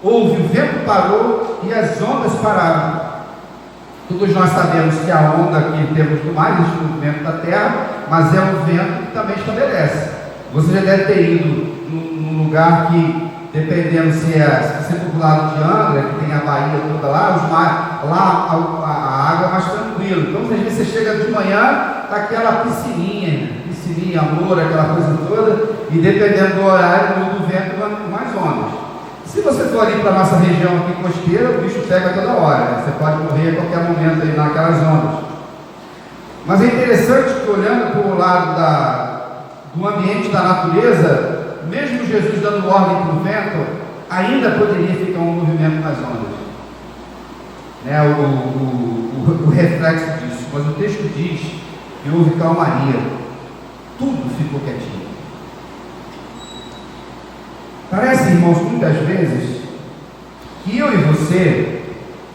houve, o vento parou e as ondas pararam. Todos nós sabemos que a onda que temos no mais instrumento da terra, mas é um vento que também estabelece. Você já deve ter ido num lugar que, dependendo se você for do lado de Angra, que tem a Bahia toda lá, a água é mais tranquila. Então, às vezes você chega de manhã, está aquela piscininha, amor, aquela coisa toda, e dependendo do horário do vento, vai mais ondas. Se você for ali para a nossa região aqui costeira, o bicho pega toda hora, né? Você pode morrer a qualquer momento aí naquelas ondas. Mas é interessante que, olhando para o lado do ambiente da natureza, mesmo Jesus dando ordem para o vento, ainda poderia ficar um movimento nas ondas, né? O reflexo disso. Mas o texto diz que houve calmaria, tudo ficou quietinho. Parece, irmãos, muitas vezes que eu e você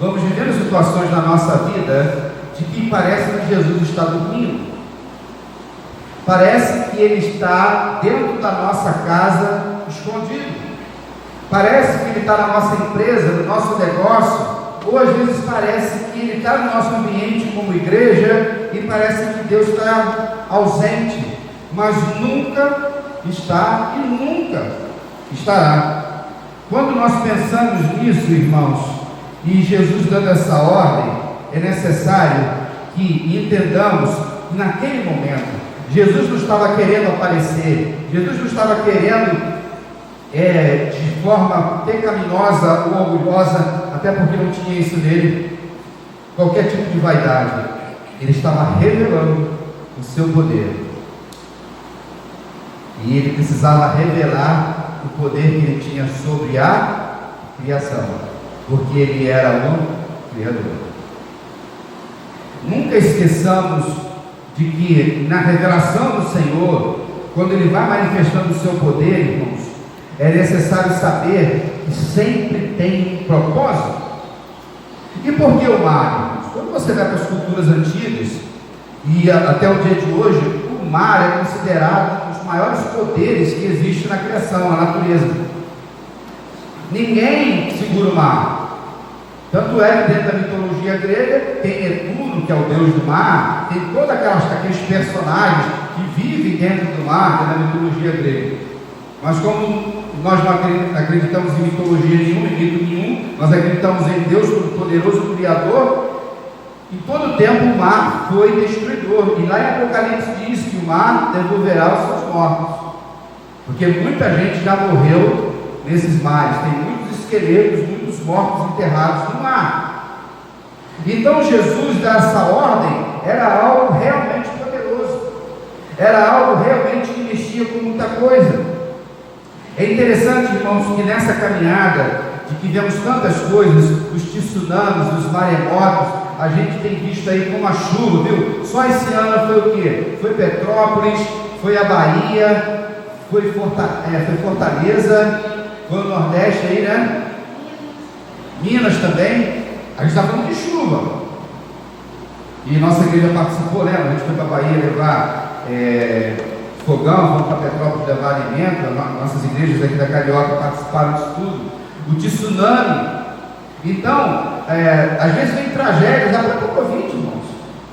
vamos vivendo situações na nossa vida de que parece que Jesus está dormindo. Parece que Ele está dentro da nossa casa, escondido. Parece que Ele está na nossa empresa, no nosso negócio. Ou às vezes parece que Ele está no nosso ambiente como igreja e parece que Deus está ausente. Mas nunca está e nunca estará. Quando nós pensamos nisso, irmãos, e Jesus dando essa ordem, é necessário que entendamos que naquele momento Jesus não estava querendo aparecer, Jesus não estava querendo de forma pecaminosa ou orgulhosa, até porque não tinha isso nele, qualquer tipo de vaidade. Ele estava revelando o seu poder, e ele precisava revelar o poder que ele tinha sobre a criação, porque ele era o Criador. Nunca esqueçamos de que na revelação do Senhor, quando Ele vai manifestando o seu poder, irmãos, é necessário saber que sempre tem um propósito. E por que o mar, irmãos? Quando você vai para as culturas antigas, e até o dia de hoje, o mar é considerado um dos maiores poderes que existe na criação, na natureza. Ninguém segura o mar. Tanto é que dentro da mitologia grega tem Netuno, que é o deus do mar, tem todos aqueles personagens que vivem dentro do mar, na mitologia grega. Mas como nós não acreditamos em mitologia nenhuma, em mito nenhum, nós acreditamos em Deus Todo-Poderoso, Criador, em todo tempo o mar foi destruidor. E lá em Apocalipse diz que o mar devolverá os seus mortos, porque muita gente já morreu nesses mares, tem muitos esqueletos, muitos mortos enterrados no mar. Então Jesus dar essa ordem era algo realmente poderoso, era algo realmente que mexia com muita coisa. É interessante, irmãos, que nessa caminhada de que vemos tantas coisas, os tsunamis, os maremotos, a gente tem visto aí como a chuva, viu? Só esse ano foi o quê? Foi Petrópolis, foi a Bahia, foi Fortaleza, foi o Nordeste aí, né? Minas também. A gente está falando de chuva. E nossa igreja participou, lembra? A gente foi para a Bahia levar fogão, fomos para Petrópolis levar alimento. Nossas igrejas aqui da Carioca participaram disso tudo. O tsunami. Então, às vezes vem tragédias, até com o Covid, irmãos.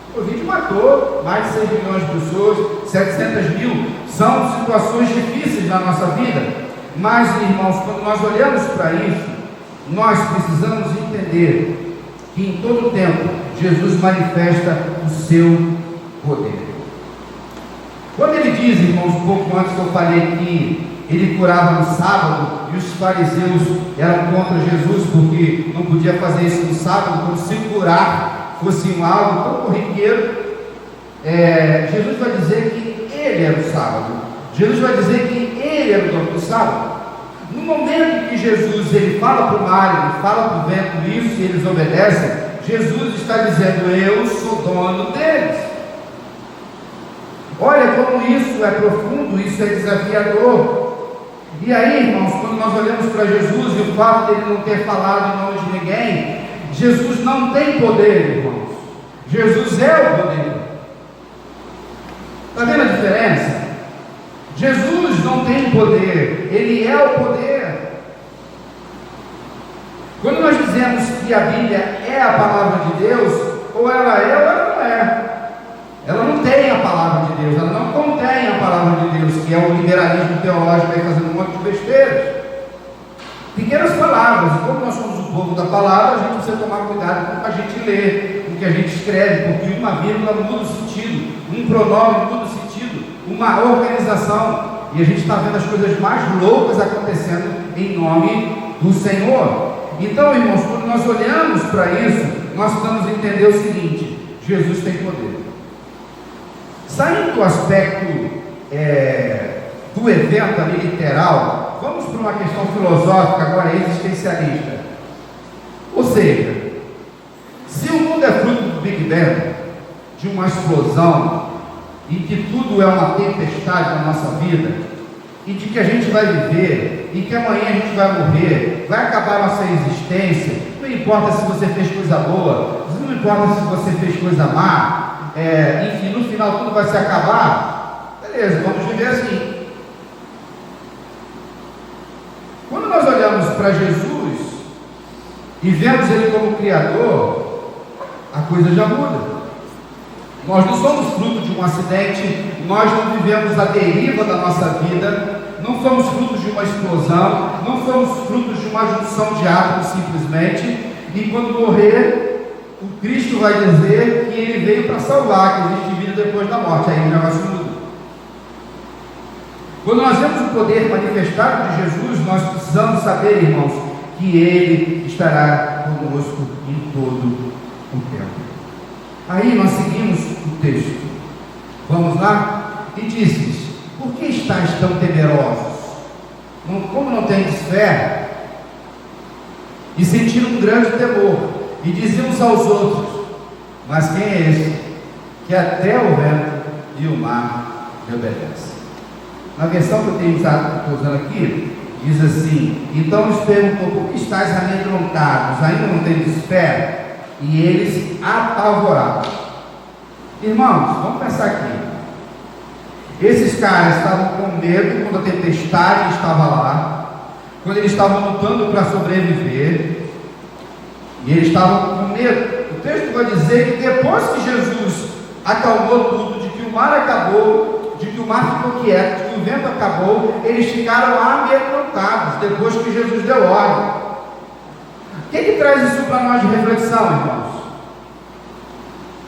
O Covid matou mais de 6 milhões de pessoas, 700 mil. São situações difíceis na nossa vida. Mas, irmãos, quando nós olhamos para isso, nós precisamos entender que em todo tempo Jesus manifesta o seu poder. Quando ele diz, irmãos, um pouco antes que eu falei que ele curava no sábado e os fariseus eram contra Jesus porque não podia fazer isso no sábado, como se curar fosse algo tão corriqueiro, Jesus vai dizer que ele era o sábado. Jesus vai dizer que ele era o dono do sábado. No momento que Jesus ele fala para o mar, ele fala para o vento isso e eles obedecem, Jesus está dizendo: eu sou dono deles. Olha como isso é profundo, isso é desafiador. E aí, irmãos, quando nós olhamos para Jesus e o fato dele não ter falado em nome de ninguém, Jesus não tem poder, irmãos. Jesus é o poder. Está vendo a diferença? Jesus não tem poder, ele é o poder. Quando nós dizemos que a Bíblia é a palavra de Deus, ou ela é ou ela não é. Ela não tem a palavra de Deus, ela não contém a palavra de Deus, que é o liberalismo teológico aí fazendo um monte de besteiras. Pequenas palavras, e como nós somos o povo da palavra, a gente precisa tomar cuidado com o que a gente lê, com o que a gente escreve, porque uma vírgula muda o sentido, um pronome muda o sentido, uma organização, e a gente está vendo as coisas mais loucas acontecendo em nome do Senhor. Então, irmãos, quando nós olhamos para isso, nós precisamos entender o seguinte: Jesus tem poder. Saindo do aspecto do evento ali literal, vamos para uma questão filosófica agora, existencialista. Ou seja, se o mundo é fruto do Big Bang, de uma explosão, e que tudo é uma tempestade na nossa vida, e de que a gente vai viver, e que amanhã a gente vai morrer, vai acabar a nossa existência, não importa se você fez coisa boa, não importa se você fez coisa má, enfim, no final tudo vai se acabar, beleza, vamos viver assim. Quando nós olhamos para Jesus e vemos Ele como Criador, a coisa já muda. Nós não somos fruto de um acidente, nós não vivemos a deriva da nossa vida, não somos frutos de uma explosão, não somos frutos de uma junção de átomos simplesmente, e quando morrer, o Cristo vai dizer que Ele veio para salvar, que existe vida depois da morte, aí o negócio muda. Quando nós vemos o poder manifestado de Jesus, nós precisamos saber, irmãos, que Ele estará conosco em todo o tempo. Aí nós seguimos o texto. Vamos lá? E disse-lhes: por que estáis tão temerosos? Como não tendes fé? E sentiram um grande temor. E diziam uns aos outros: mas quem é esse, que até o vento e o mar lhe obedece. Na versão que eu tenho usado, estou usando aqui, diz assim: então lhes perguntou, por que estáis amedrontados? Ainda não tendes fé? E eles apavorados. Irmãos, vamos pensar aqui. Esses caras estavam com medo quando a tempestade estava lá, quando eles estavam lutando para sobreviver, e eles estavam com medo. O texto vai dizer que depois que Jesus acalmou tudo, de que o mar acabou, de que o mar ficou quieto, de que o vento acabou, eles ficaram amedrontados depois que Jesus deu ordem. O que traz isso para nós de reflexão, irmãos?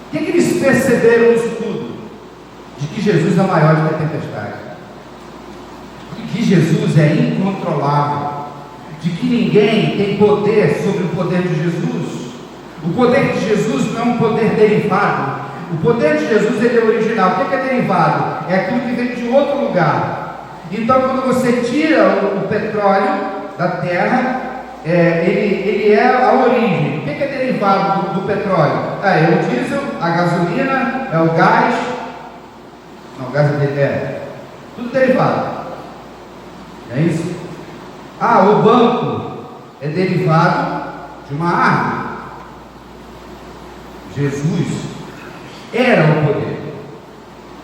O que eles perceberam nisso tudo? De que Jesus é maior do que a tempestade, de que Jesus é incontrolável, de que ninguém tem poder sobre o poder de Jesus. O poder de Jesus não é um poder derivado. O poder de Jesus ele é original. O que é derivado? É aquilo que vem de outro lugar. Então, quando você tira o petróleo da terra, ele é a origem. O que é derivado do petróleo? É o diesel, a gasolina, é o gás. Não, o gás tudo derivado. É isso? O banco é derivado de uma árvore. Jesus era o poder.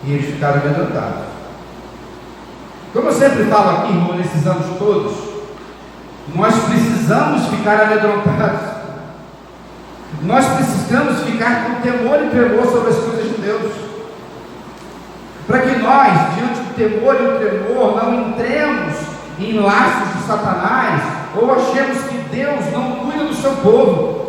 E eles ficaram amedrontados. Como eu sempre falo aqui, irmão, nesses anos todos, nós precisamos ficar amedrontados. Nós precisamos ficar com temor e tremor sobre as coisas de Deus. Para que nós, diante do temor e do tremor, não entremos em laços de Satanás, ou achemos que Deus não cuida do seu povo.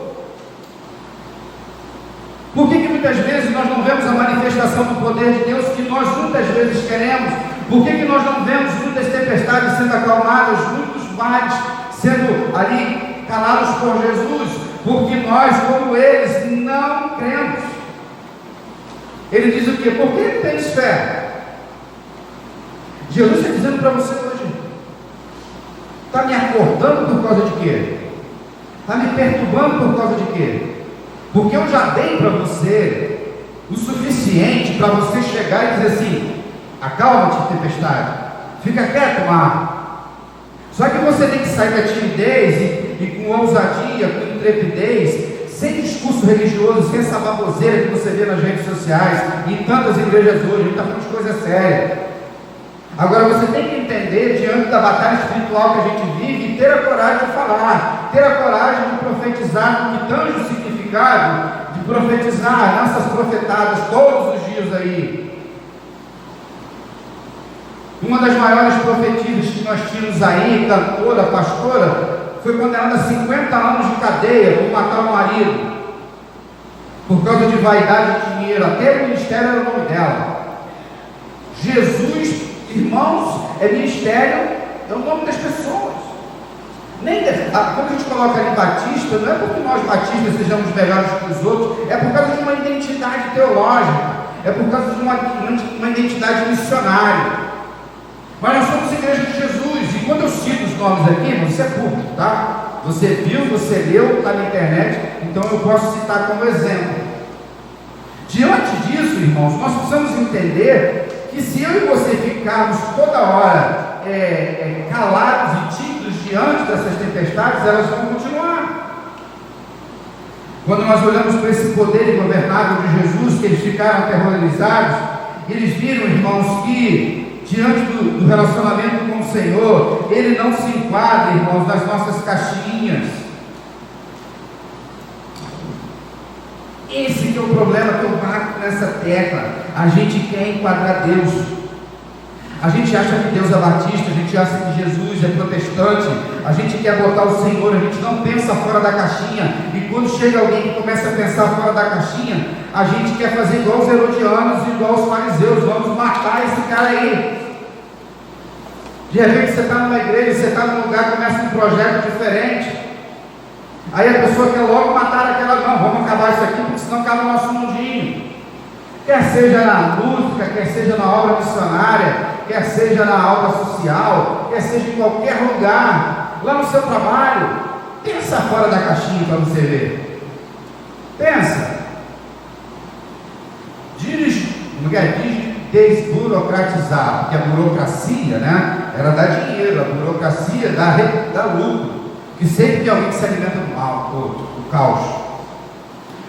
Por que muitas vezes nós não vemos a manifestação do poder de Deus que nós muitas vezes queremos? Por que nós não vemos muitas tempestades sendo acalmadas, muitos mares sendo ali calados por Jesus? Porque nós, como eles, não cremos. Ele diz o quê? Por que não tens fé? Jesus está dizendo para você hoje: está me acordando por causa de quê? Está me perturbando por causa de quê? Porque eu já dei para você o suficiente para você chegar e dizer assim: acalma-te, tempestade, fica quieto, mar. Só que você tem que sair da timidez e com ousadia, com intrepidez, sem discurso religioso, sem essa baboseira que você vê nas redes sociais e em tantas igrejas hoje. A gente está falando de coisa séria. Agora você tem que entender, diante da batalha espiritual que a gente vive, e ter a coragem de falar, ter a coragem de profetizar com que tange o significado de profetizar nossas profetadas todos os dias aí. Uma das maiores profetisas que nós tínhamos aí, cantora, pastora, foi condenada a 50 anos de cadeia por matar o marido, por causa de vaidade de dinheiro. Até o ministério era o nome dela. Jesus, irmãos, é ministério, é o nome das pessoas. Quando a gente coloca ali Batista, não é porque nós batistas sejamos melhores que os outros, é por causa de uma identidade teológica, é por causa de uma identidade missionária. Mas nós somos igreja de Jesus, e quando eu cito os nomes aqui, isso é público, tá? Você viu, você leu, está na internet, então eu posso citar como exemplo. Diante disso, irmãos, nós precisamos entender que se eu e você ficarmos toda hora calados e tímidos diante dessas tempestades, elas vão continuar. Quando nós olhamos para esse poder ingovernável de Jesus, que eles ficaram aterrorizados, eles viram, irmãos, que diante do relacionamento com o Senhor, Ele não se enquadra, irmãos, nas nossas caixinhas. Esse que é o problema que eu bato nessa tecla. A gente quer enquadrar Deus. A gente acha que Deus é batista, a gente acha que Jesus é protestante, a gente quer botar o Senhor, a gente não pensa fora da caixinha. E quando chega alguém que começa a pensar fora da caixinha, a gente quer fazer igual os herodianos, igual os fariseus, vamos matar esse cara aí. De repente você está numa igreja, você está num lugar, começa um projeto diferente, aí a pessoa quer logo matar aquela, não, vamos acabar isso aqui, porque senão acaba o nosso mundinho. Quer seja na música, quer seja na obra missionária, quer seja na obra social, quer seja em qualquer lugar, lá no seu trabalho, pensa fora da caixinha para você ver. Pensa. desburocratizar, porque a burocracia, né, ela dá dinheiro, a burocracia dá lucro, que sempre tem alguém que se alimenta do mal, do caos.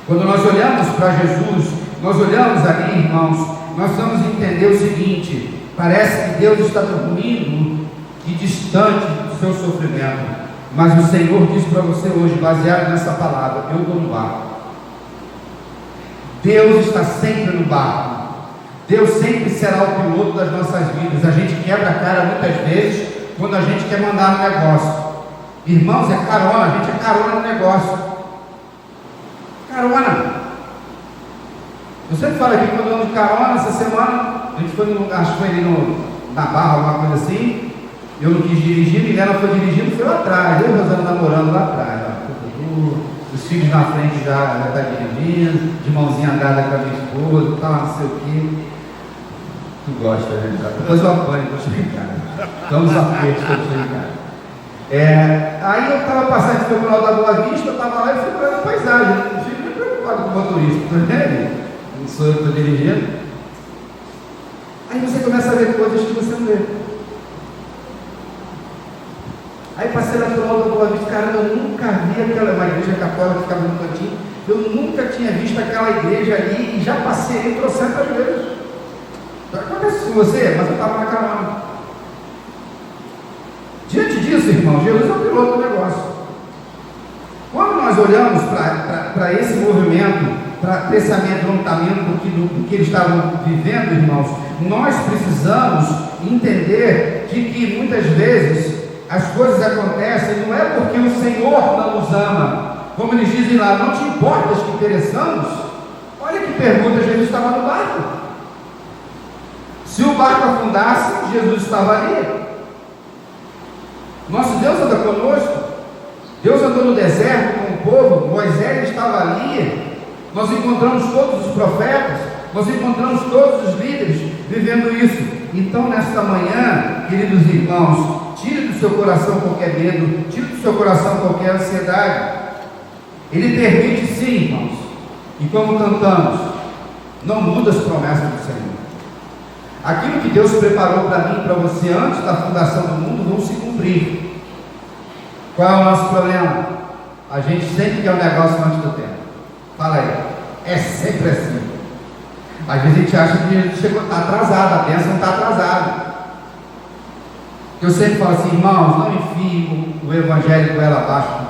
Quando nós olhamos para Jesus, nós olhamos ali, irmãos, nós vamos entender o seguinte: parece que Deus está dormindo e distante do seu sofrimento, mas o Senhor diz para você hoje, baseado nessa palavra: eu estou no barco. Deus está sempre no barco. Deus sempre será o piloto das nossas vidas. A gente quebra a cara muitas vezes quando a gente quer mandar no negócio. Irmãos, é carona, a gente é carona no negócio. Carona. Eu sempre falo aqui, quando eu ando de carona, essa semana, a gente foi no lugar, acho que foi ali na Barra, alguma coisa assim. Eu não quis dirigir, Milena foi dirigindo, foi lá atrás, eu e Rosana namorando lá atrás. Os filhos na frente já estão dirigindo, de mãozinha andada com a minha esposa, tal, não sei o quê. Tu gosta, né? Depois eu apanho, vou chegar em casa. Então os apertos que eu cheguei em casa. Aí eu estava passando pelo canal da Boa Vista, eu estava lá e fui olhando a paisagem. Não fico nem preocupado com o motorista, tá vendo? Não sou eu que estou dirigindo. Aí você começa a ver coisas que você não vê. Aí passei lá pelo alto da Boa Vista, cara, eu nunca vi uma igreja católica que ficava no cantinho, eu nunca tinha visto aquela igreja ali e já passei ali trocentas vezes. Então acontece com você, mas eu estava na carona. Diante disso, irmão, Jesus é o piloto do negócio. Quando nós olhamos para esse movimento, para esse amedrontamento do que eles estavam vivendo, irmãos, nós precisamos entender de que muitas vezes as coisas acontecem, não é porque o Senhor não nos ama, como eles dizem lá, não te importas que pereçamos? Olha que pergunta, Jesus estava no barco. Se o barco afundasse, Jesus estava ali. Nosso Deus anda conosco. Deus andou no deserto com o povo, Moisés estava ali. Nós encontramos todos os profetas, nós encontramos todos os líderes vivendo isso. Então, nesta manhã, queridos irmãos, tire do seu coração qualquer medo, tire do seu coração qualquer ansiedade. Ele permite sim, irmãos. E como cantamos, não muda as promessas do Senhor. Aquilo que Deus preparou para mim e para você antes da fundação do mundo vão se cumprir. Qual é o nosso problema? A gente sempre quer um negócio antes do tempo. Fala aí. É sempre assim. Às vezes a gente acha que está atrasado, a bênção está atrasada. Eu sempre falo assim, irmãos, não enfie o evangelho goela abaixo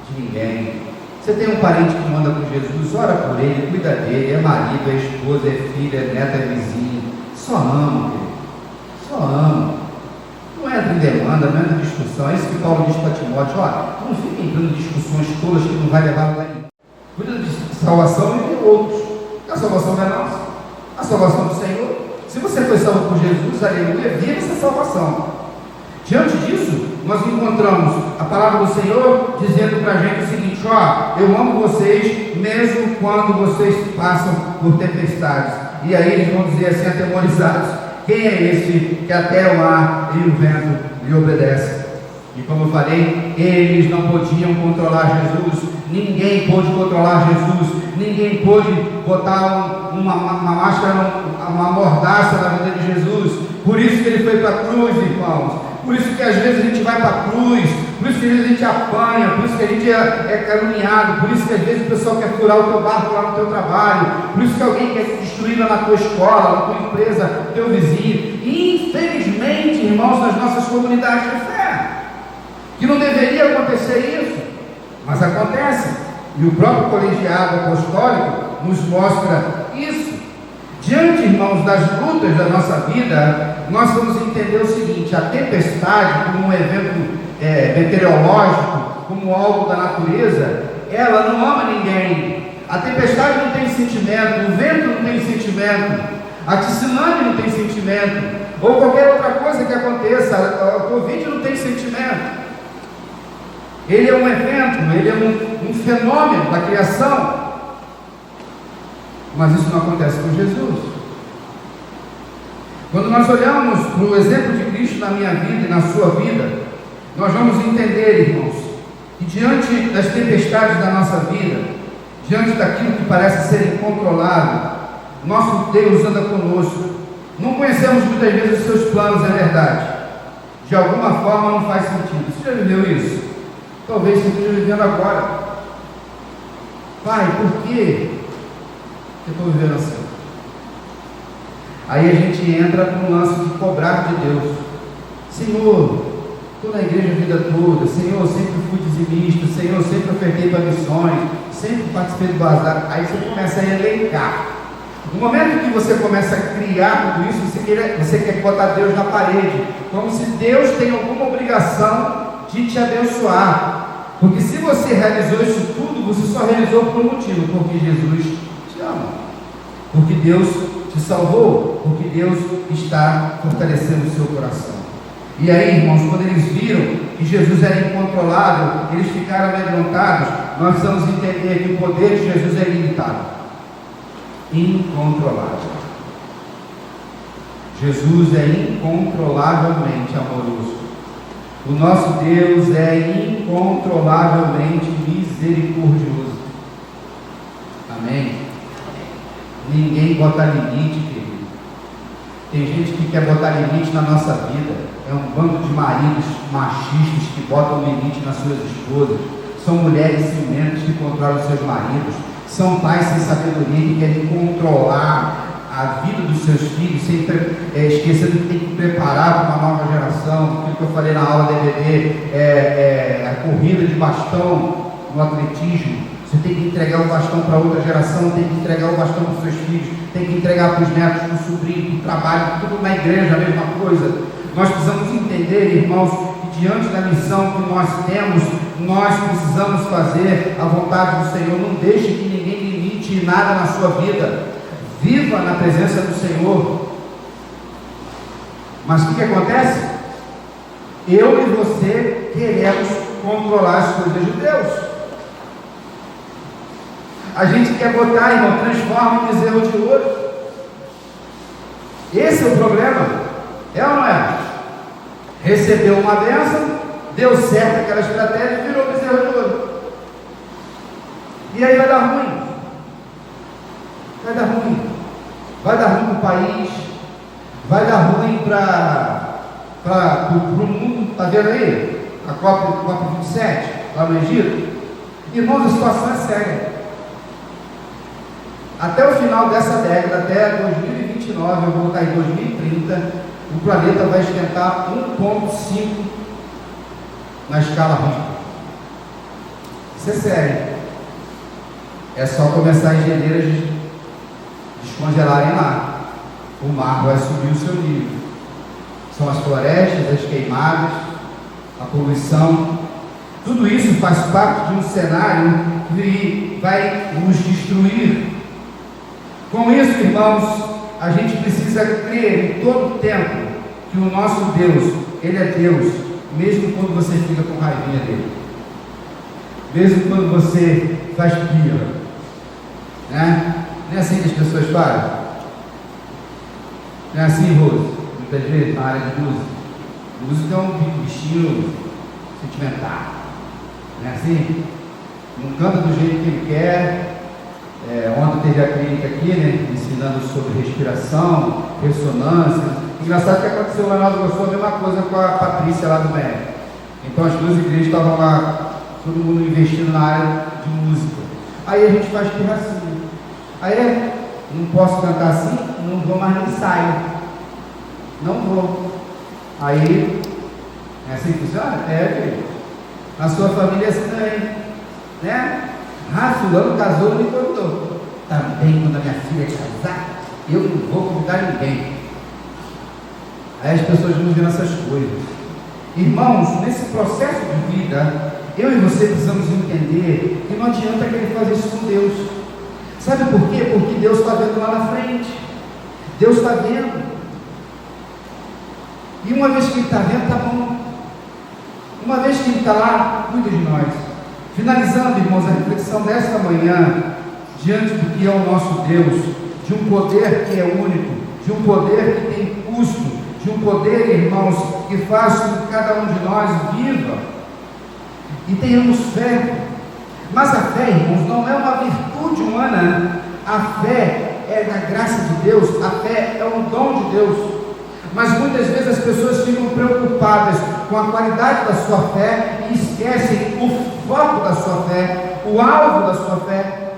de ninguém. Você tem um parente que manda com Jesus, ora por ele, cuida dele, é marido, é esposa, é filha, é neta, é vizinho. Só ama, querido. Só ama. Não entra em demanda, não entra em discussão. É isso que Paulo diz para Timóteo, não fique entrando em discussões tolas que não vai levar a lugar nenhum. Cuida de salvação e de outros. A salvação não é nossa. A salvação do Senhor. Se você foi salvo por Jesus, aleluia, viva essa salvação. Diante disso, nós encontramos a palavra do Senhor dizendo para a gente o seguinte, eu amo vocês mesmo quando vocês passam por tempestades. E aí eles vão dizer assim, atemorizados, quem é esse que até o mar e o vento lhe obedece? E como eu falei, eles não podiam controlar Jesus, ninguém pôde controlar Jesus, ninguém pôde botar uma máscara, uma mordaça na vida de Jesus. Por isso que ele foi para a cruz, irmãos. Por isso que às vezes a gente vai para a cruz, por isso que às vezes a gente apanha, por isso que a gente é caluniado, por isso que às vezes o pessoal quer furar o teu barco lá no teu trabalho, por isso que alguém quer se destruir lá na tua escola, na tua empresa, teu vizinho. E infelizmente, irmãos, nas nossas comunidades de fé, que não deveria acontecer isso, mas acontece. E o próprio colegiado apostólico nos mostra isso. Diante, irmãos, das lutas da nossa vida, nós vamos entender o seguinte: a tempestade, como um evento meteorológico, como algo da natureza, ela não ama ninguém. A tempestade não tem sentimento, o vento não tem sentimento, a tsunami não tem sentimento, ou qualquer outra coisa que aconteça, a Covid não tem sentimento. Ele é um evento, ele é um fenômeno da criação. Mas isso não acontece com Jesus. Quando nós olhamos para o exemplo de Cristo na minha vida e na sua vida, nós vamos entender, irmãos, que diante das tempestades da nossa vida, diante daquilo que parece ser incontrolável, nosso Deus anda conosco. Não conhecemos muitas vezes os seus planos, é verdade. De alguma forma não faz sentido. Você já viveu isso? Talvez você esteja vivendo agora. Pai, por que eu estou vivendo assim? Aí a gente entra no lance de cobrar de Deus. Senhor, estou na igreja a vida toda. Senhor, sempre fui dizimista. Senhor, sempre ofertei para missões. Sempre participei do bazar. Aí você começa a elencar. No momento que você começa a criar tudo isso, você quer botar Deus na parede, como se Deus tem alguma obrigação de te abençoar. Porque se você realizou isso tudo, você só realizou por um motivo, porque Jesus te ama, porque Deus te salvou, porque Deus está fortalecendo o seu coração. E aí, irmãos, quando eles viram que Jesus era incontrolável, eles ficaram amedrontados. Nós precisamos entender que o poder de Jesus é ilimitado, incontrolável. Jesus é incontrolavelmente amoroso. O nosso Deus é incontrolavelmente misericordioso. Amém? Ninguém bota limite, querido. Tem gente que quer botar limite na nossa vida. É um bando de maridos machistas que botam limite nas suas esposas. São mulheres ciumentas que controlam seus maridos. São pais sem sabedoria que querem controlar a vida dos seus filhos, sempre esquecendo que tem que preparar para uma nova geração. Aquilo que eu falei na aula da EBD, a corrida de bastão no atletismo. Você tem que entregar o bastão para outra geração, tem que entregar o bastão para os seus filhos, tem que entregar para os netos, para o sobrinho, para o trabalho, tudo na igreja, a mesma coisa. Nós precisamos entender, irmãos, que diante da missão que nós temos, nós precisamos fazer a vontade do Senhor. Não deixe que ninguém limite nada na sua vida. Viva na presença do Senhor. Mas o que acontece? Eu e você queremos controlar as coisas de Deus. A gente quer botar, irmão, transforma em bezerro de ouro. Esse é o problema. É ou não é? Recebeu uma bênção, deu certo aquela estratégia e virou bezerro de ouro. E aí vai dar ruim. Vai dar ruim. Vai dar ruim para o país. Vai dar ruim para o mundo. Está vendo aí? A Copa 27, lá no Egito. Irmãos, a situação é séria. Até o final dessa década, até 2029, eu vou botar em 2030, o planeta vai esquentar 1,5 na escala Richter. Isso é sério. É só começar as geleiras descongelarem lá. O mar vai subir o seu nível. São as florestas, as queimadas, a poluição. Tudo isso faz parte de um cenário que vai nos destruir. Com isso, irmãos, a gente precisa crer em todo tempo que o nosso Deus, Ele é Deus, mesmo quando você fica com raivinha dele, mesmo quando você faz pirra, né? Não é assim que as pessoas fazem? Não é assim, Rose? Muitas vezes na área de música. Música é um bichinho sentimental, não é assim? Não canta do jeito que ele quer. Ontem teve a clínica aqui, né, ensinando sobre respiração, ressonância. Engraçado que aconteceu lá, nós gostou a mesma coisa com a Patrícia lá do médico. Então as duas igrejas estavam lá, todo mundo investindo na área de música. Aí a gente faz pirracinha. Aí não posso cantar assim, não vou mais no ensaio. Não vou. Aí, é assim que funciona? Querido. Na sua família é assim também, né? Fulano casou e me convidou. Também, quando a minha filha casar, eu não vou convidar ninguém. Aí as pessoas vão vendo essas coisas. Irmãos, nesse processo de vida, eu e você precisamos entender que não adianta querer fazer isso com Deus. Sabe por quê? Porque Deus está vendo lá na frente. Deus está vendo. E uma vez que Ele está vendo, está bom. Uma vez que Ele está lá, cuida de nós. Finalizando, irmãos, a reflexão desta manhã, diante do que é o nosso Deus, de um poder que é único, de um poder que tem custo, de um poder, irmãos, que faz com que cada um de nós viva e tenhamos fé. Mas a fé, irmãos, não é uma virtude humana. A fé é da graça de Deus. A fé é é um dom de Deus. Mas muitas vezes as pessoas ficam preocupadas com a qualidade da sua fé e esquecem o foco da sua fé, o alvo da sua fé.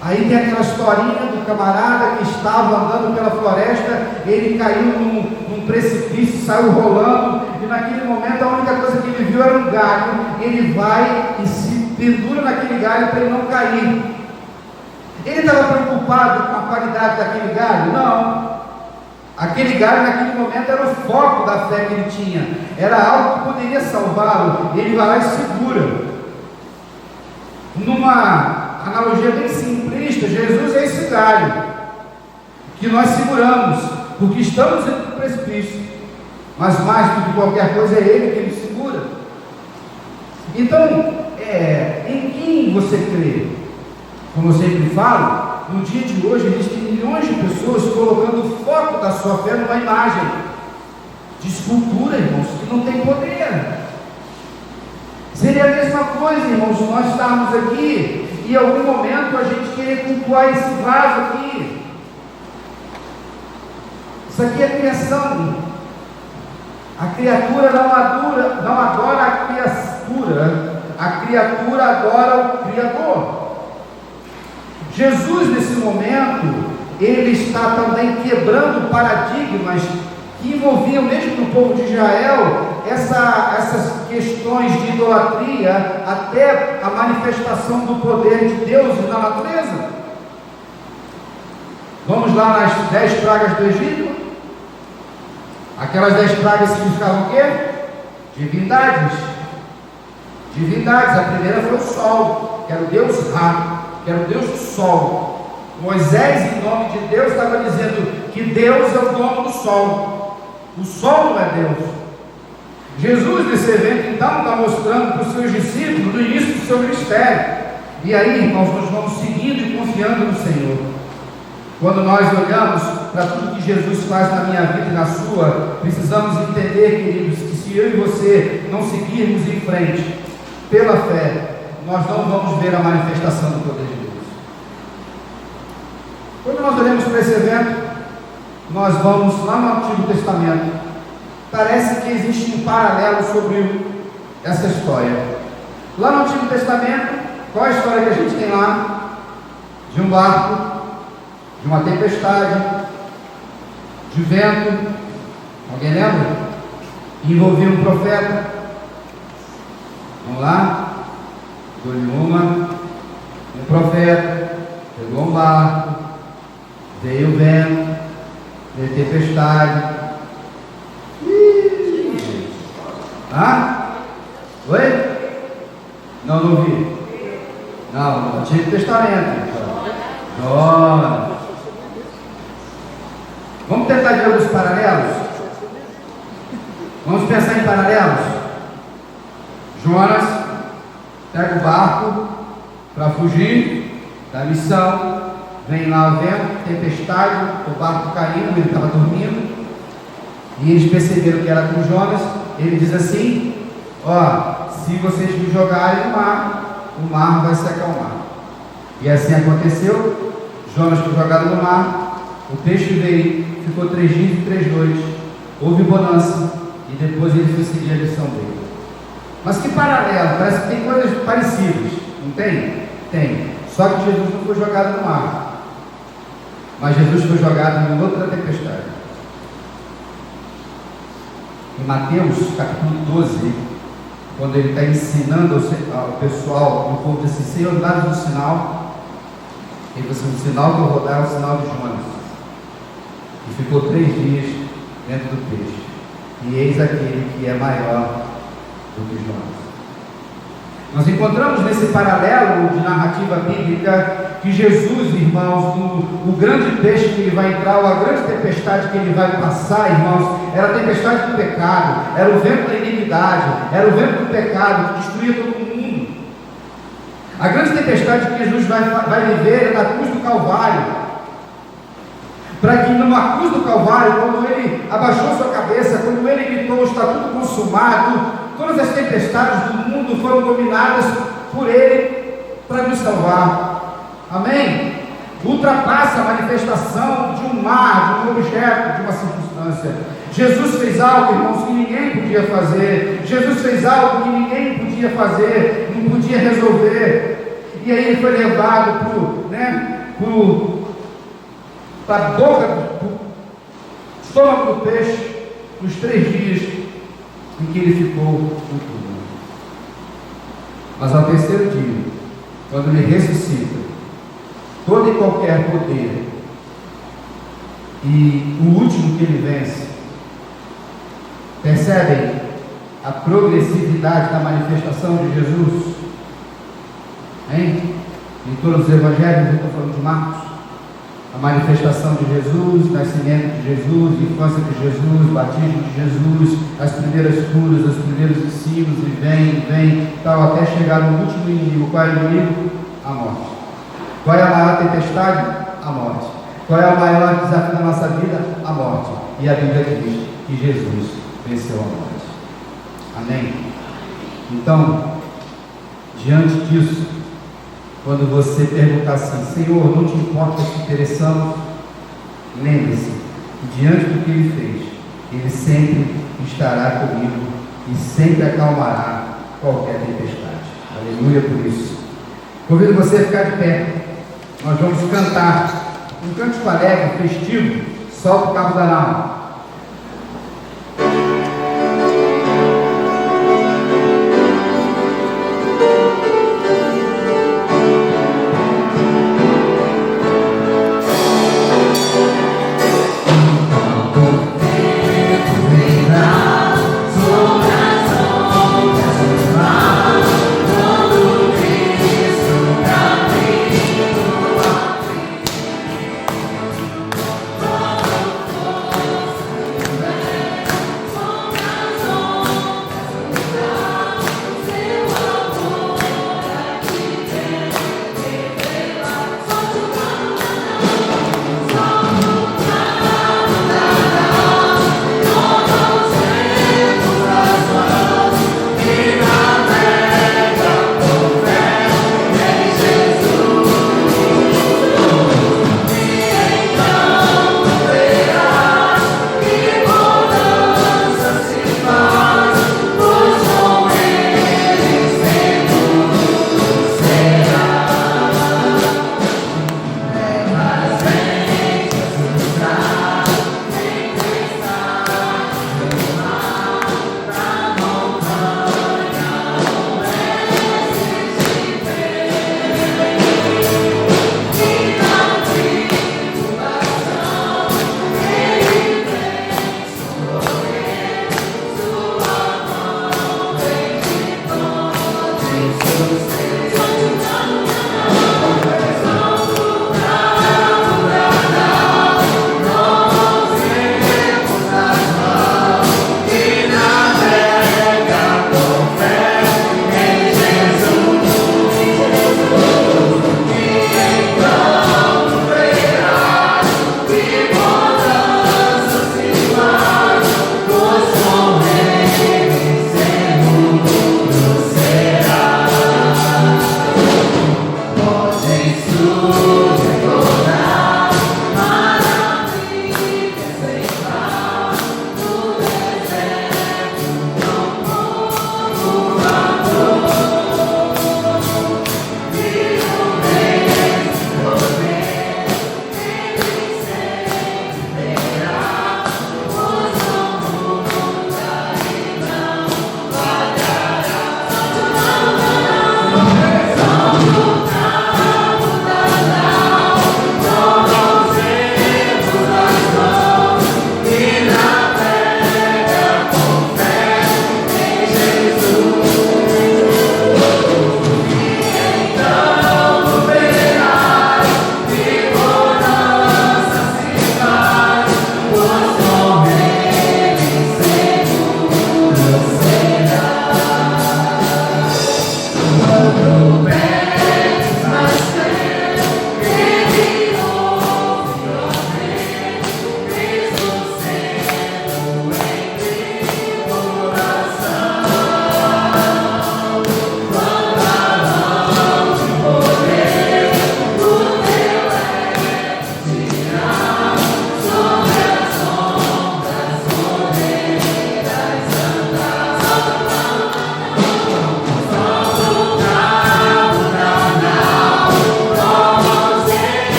Aí tem aquela historinha do camarada que estava andando pela floresta, ele caiu num precipício, saiu rolando, e naquele momento a única coisa que ele viu era um galho. Ele vai e se pendura naquele galho para ele não cair. Ele estava preocupado com a qualidade daquele galho? Não. Aquele galho naquele momento era o foco da fé que ele tinha, era algo que poderia salvá-lo. Ele vai lá e segura. Numa analogia bem simplista, Jesus é esse galho que nós seguramos, porque estamos dentro do precipício, mas mais do que qualquer coisa é Ele que nos segura. Então, em quem você crê? Como eu sempre falo, no dia de hoje existem milhões de pessoas colocando o foco da sua fé numa imagem de escultura, irmãos, que não tem poder. Seria a mesma coisa, irmãos, nós estarmos aqui e em algum momento a gente querer cultuar esse vaso aqui. Isso aqui é criação. A criatura não adora a criatura, a criatura adora o Criador. Jesus, nesse momento, ele está também quebrando paradigmas que envolviam, mesmo no povo de Israel, essas questões de idolatria, até a manifestação do poder de Deus na natureza. Vamos lá nas 10 pragas do Egito. Aquelas 10 pragas significavam o quê? Divindades. Divindades. A primeira foi o sol, que era o Deus Ra, que era o Deus do sol. Moisés, em nome de Deus, estava dizendo que Deus é o dono do sol. O sol não é Deus. Jesus, nesse evento, então, está mostrando para os seus discípulos no início do seu ministério. E aí, irmãos, nós vamos seguindo e confiando no Senhor. Quando nós olhamos para tudo que Jesus faz na minha vida e na sua, precisamos entender, queridos, que se eu e você não seguirmos em frente pela fé, nós não vamos ver a manifestação do poder de Deus. Quando nós olhamos para esse evento, nós vamos lá no Antigo Testamento. Parece que existe um paralelo sobre essa história. Lá no Antigo Testamento, qual é a história que a gente tem lá? De um barco, de uma tempestade, de vento. Alguém lembra? Envolvia um profeta. Vamos lá? Um profeta pegou um barco, veio o vento, veio a tempestade. Oi? Não vi. Não Antigo Testamento. Vamos tentar ver alguns paralelos? Vamos pensar em paralelos? Jonas pega o barco para fugir da missão, vem lá o vento, tempestade, o barco caindo, ele estava dormindo, e eles perceberam que era com Jonas. Ele diz assim: se vocês me jogarem no mar, o mar vai se acalmar. E assim aconteceu. Jonas foi jogado no mar, o peixe veio, ficou 3 dias e 3 noites, houve bonança, e depois ele foi seguir a lição dele. Mas que paralelo, parece que tem coisas parecidas, não tem? Tem. Só que Jesus não foi jogado no mar, mas Jesus foi jogado em outra tempestade. Em Mateus capítulo 12, quando ele está ensinando ao pessoal, o povo disse: Senhor, dá-nos um sinal. Ele disse: o sinal que eu vou dar é o sinal de Jonas. E ficou 3 dias dentro do peixe. E eis aquele que é maior do que Jonas. Nós encontramos nesse paralelo de narrativa bíblica que Jesus, irmãos, o grande peixe que ele vai entrar, ou a grande tempestade que ele vai passar, irmãos, era a tempestade do pecado, era o vento da iniquidade, era o vento do pecado que destruía todo mundo. A grande tempestade que Jesus vai viver é na cruz do Calvário, para que numa cruz do Calvário, quando ele abaixou sua cabeça, quando ele gritou: está tudo consumado, todas as tempestades do mundo foram dominadas por ele para nos salvar. Amém? ultrapassa a manifestação de um mar, de um objeto, de uma circunstância. Jesus fez algo, irmãos, que ninguém podia fazer. Jesus fez algo que ninguém podia fazer, não podia resolver. E aí ele foi levado para a boca, do estômago do peixe, nos 3 dias em que ele ficou no túmulo. Mas ao 3º dia, quando ele ressuscita, todo e qualquer poder, e o último que ele vence, percebem a progressividade da manifestação de Jesus? Hein? Em todos os evangelhos, eu estou falando de Marcos, a manifestação de Jesus, nascimento de Jesus, infância de Jesus, batismo de Jesus, as primeiras curas, os primeiros ensinos, e vem, tal, até chegar no último inimigo. Qual é o inimigo? A morte. Qual é a maior tempestade? A morte. Qual é o maior desafio da nossa vida? A morte. E a Bíblia diz que Jesus venceu a morte. Amém? Então, diante disso, quando você perguntar assim, Senhor, não te importa que interessamos, lembre-se, diante do que Ele fez, Ele sempre estará comigo e sempre acalmará qualquer tempestade. Aleluia por isso. Convido você a ficar de pé. Nós vamos cantar um cântico alegre, festivo, solta o cabo da alma.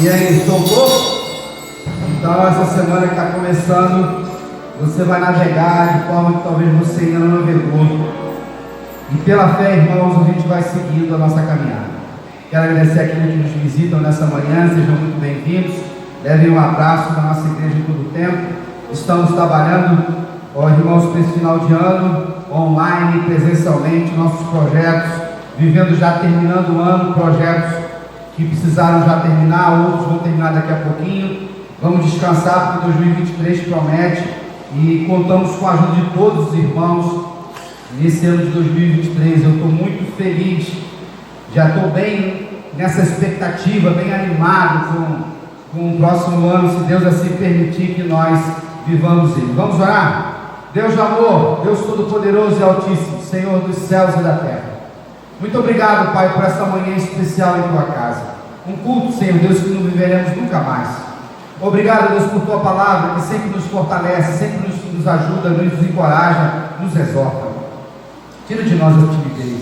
E aí, soltou? Então, essa semana que está começando, você vai navegar de forma que talvez você ainda não navegou. E pela fé, irmãos, a gente vai seguindo a nossa caminhada. Quero agradecer aqueles que nos visitam nessa manhã, sejam muito bem-vindos. Levem um abraço da nossa igreja em todo o tempo. Estamos trabalhando, irmãos, para esse final de ano, online, presencialmente, nossos projetos, vivendo já terminando o ano, projetos que precisaram já terminar, outros vão terminar daqui a pouquinho. Vamos descansar porque 2023 promete e contamos com a ajuda de todos os irmãos nesse ano de 2023. Eu estou muito feliz, já estou bem nessa expectativa, bem animado com o próximo ano, se Deus assim permitir que nós vivamos ele. Vamos orar? Deus de amor, Deus Todo-Poderoso e Altíssimo, Senhor dos céus e da terra, muito obrigado, Pai, por essa manhã especial em Tua casa, um culto, Senhor Deus, que não viveremos nunca mais. Obrigado, Deus, por Tua palavra, que sempre nos fortalece, sempre nos ajuda, nos encoraja, nos exorta. Tira de nós a timidez,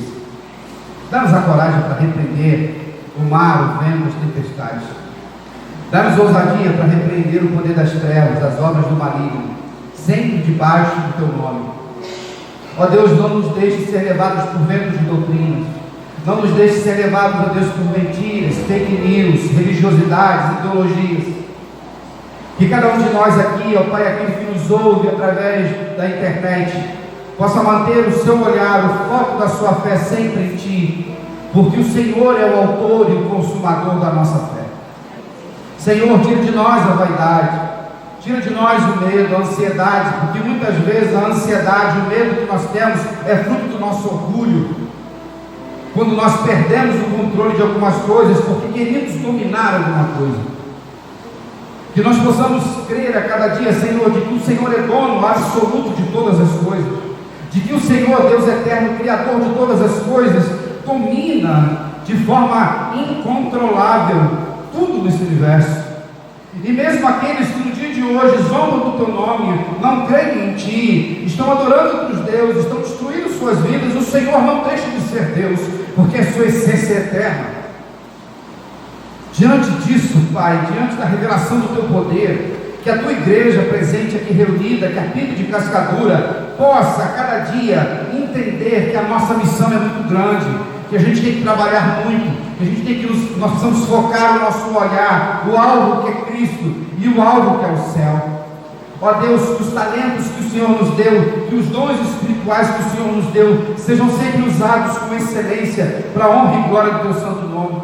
dá-nos a coragem para repreender o mar, o vento, as tempestades. Dá-nos ousadia para repreender o poder das trevas, as obras do maligno, sempre debaixo do Teu nome. Ó Deus, não nos deixe ser levados por ventos de doutrinas, não nos deixe ser levados, ó Deus, por mentiras, fake news, religiosidades, ideologias. Que cada um de nós aqui, ó Pai, aquele que nos ouve através da internet, possa manter o seu olhar, o foco da sua fé sempre em Ti, porque o Senhor é o autor e o consumador da nossa fé. Senhor, tira de nós a vaidade, tira de nós o medo, a ansiedade, porque muitas vezes a ansiedade, o medo que nós temos é fruto do nosso orgulho, quando nós perdemos o controle de algumas coisas, porque queremos dominar alguma coisa. Que nós possamos crer a cada dia, Senhor, de que o Senhor é dono absoluto de todas as coisas, de que o Senhor, Deus eterno, Criador de todas as coisas, domina de forma incontrolável tudo nesse universo. E mesmo aqueles que no dia de hoje zombam do Teu nome, não creem em Ti, estão adorando outros deuses, estão destruindo suas vidas, o Senhor não deixa de ser Deus, porque a sua essência é eterna. Diante disso, Pai, diante da revelação do Teu poder, que a Tua igreja presente aqui reunida, que a PIB de Cascadura, possa a cada dia entender que a nossa missão é muito grande, que a gente tem que trabalhar muito, que a gente tem que nós precisamos focar o nosso olhar, o alvo que é Cristo e o alvo que é o céu. Ó Deus, que os talentos que o Senhor nos deu, que os dons espirituais que o Senhor nos deu, sejam sempre usados com excelência para a honra e glória do Teu santo nome.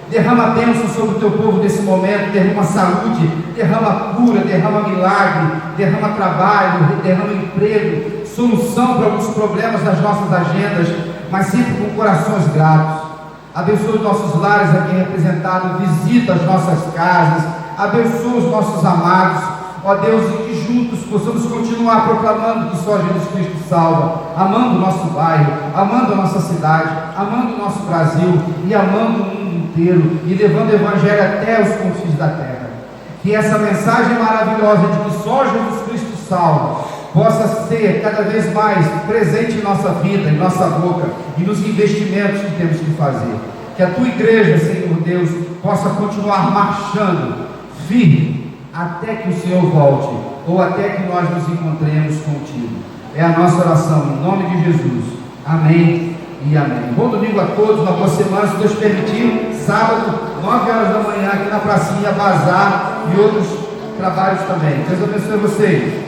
Derrama bênção sobre o Teu povo nesse momento, derrama saúde, derrama cura, derrama milagre, derrama trabalho, derrama emprego, solução para alguns problemas das nossas agendas, mas sempre com corações gratos. Abençoa os nossos lares aqui representados, visita as nossas casas, abençoa os nossos amados, ó Deus, e que juntos possamos continuar proclamando que só Jesus Cristo salva, amando o nosso bairro, amando a nossa cidade, amando o nosso Brasil e amando o mundo inteiro e levando o Evangelho até os confins da terra. Que essa mensagem maravilhosa de que só Jesus Cristo salva possa ser cada vez mais presente em nossa vida, em nossa boca e nos investimentos que temos que fazer. Que a Tua igreja, Senhor Deus, possa continuar marchando firme até que o Senhor volte ou até que nós nos encontremos contigo. É a nossa oração, em nome de Jesus. Amém e amém. Bom domingo a todos, uma boa semana, se Deus permitir. Sábado, 9 horas da manhã, aqui na pracinha, bazar e outros trabalhos também. Deus abençoe vocês.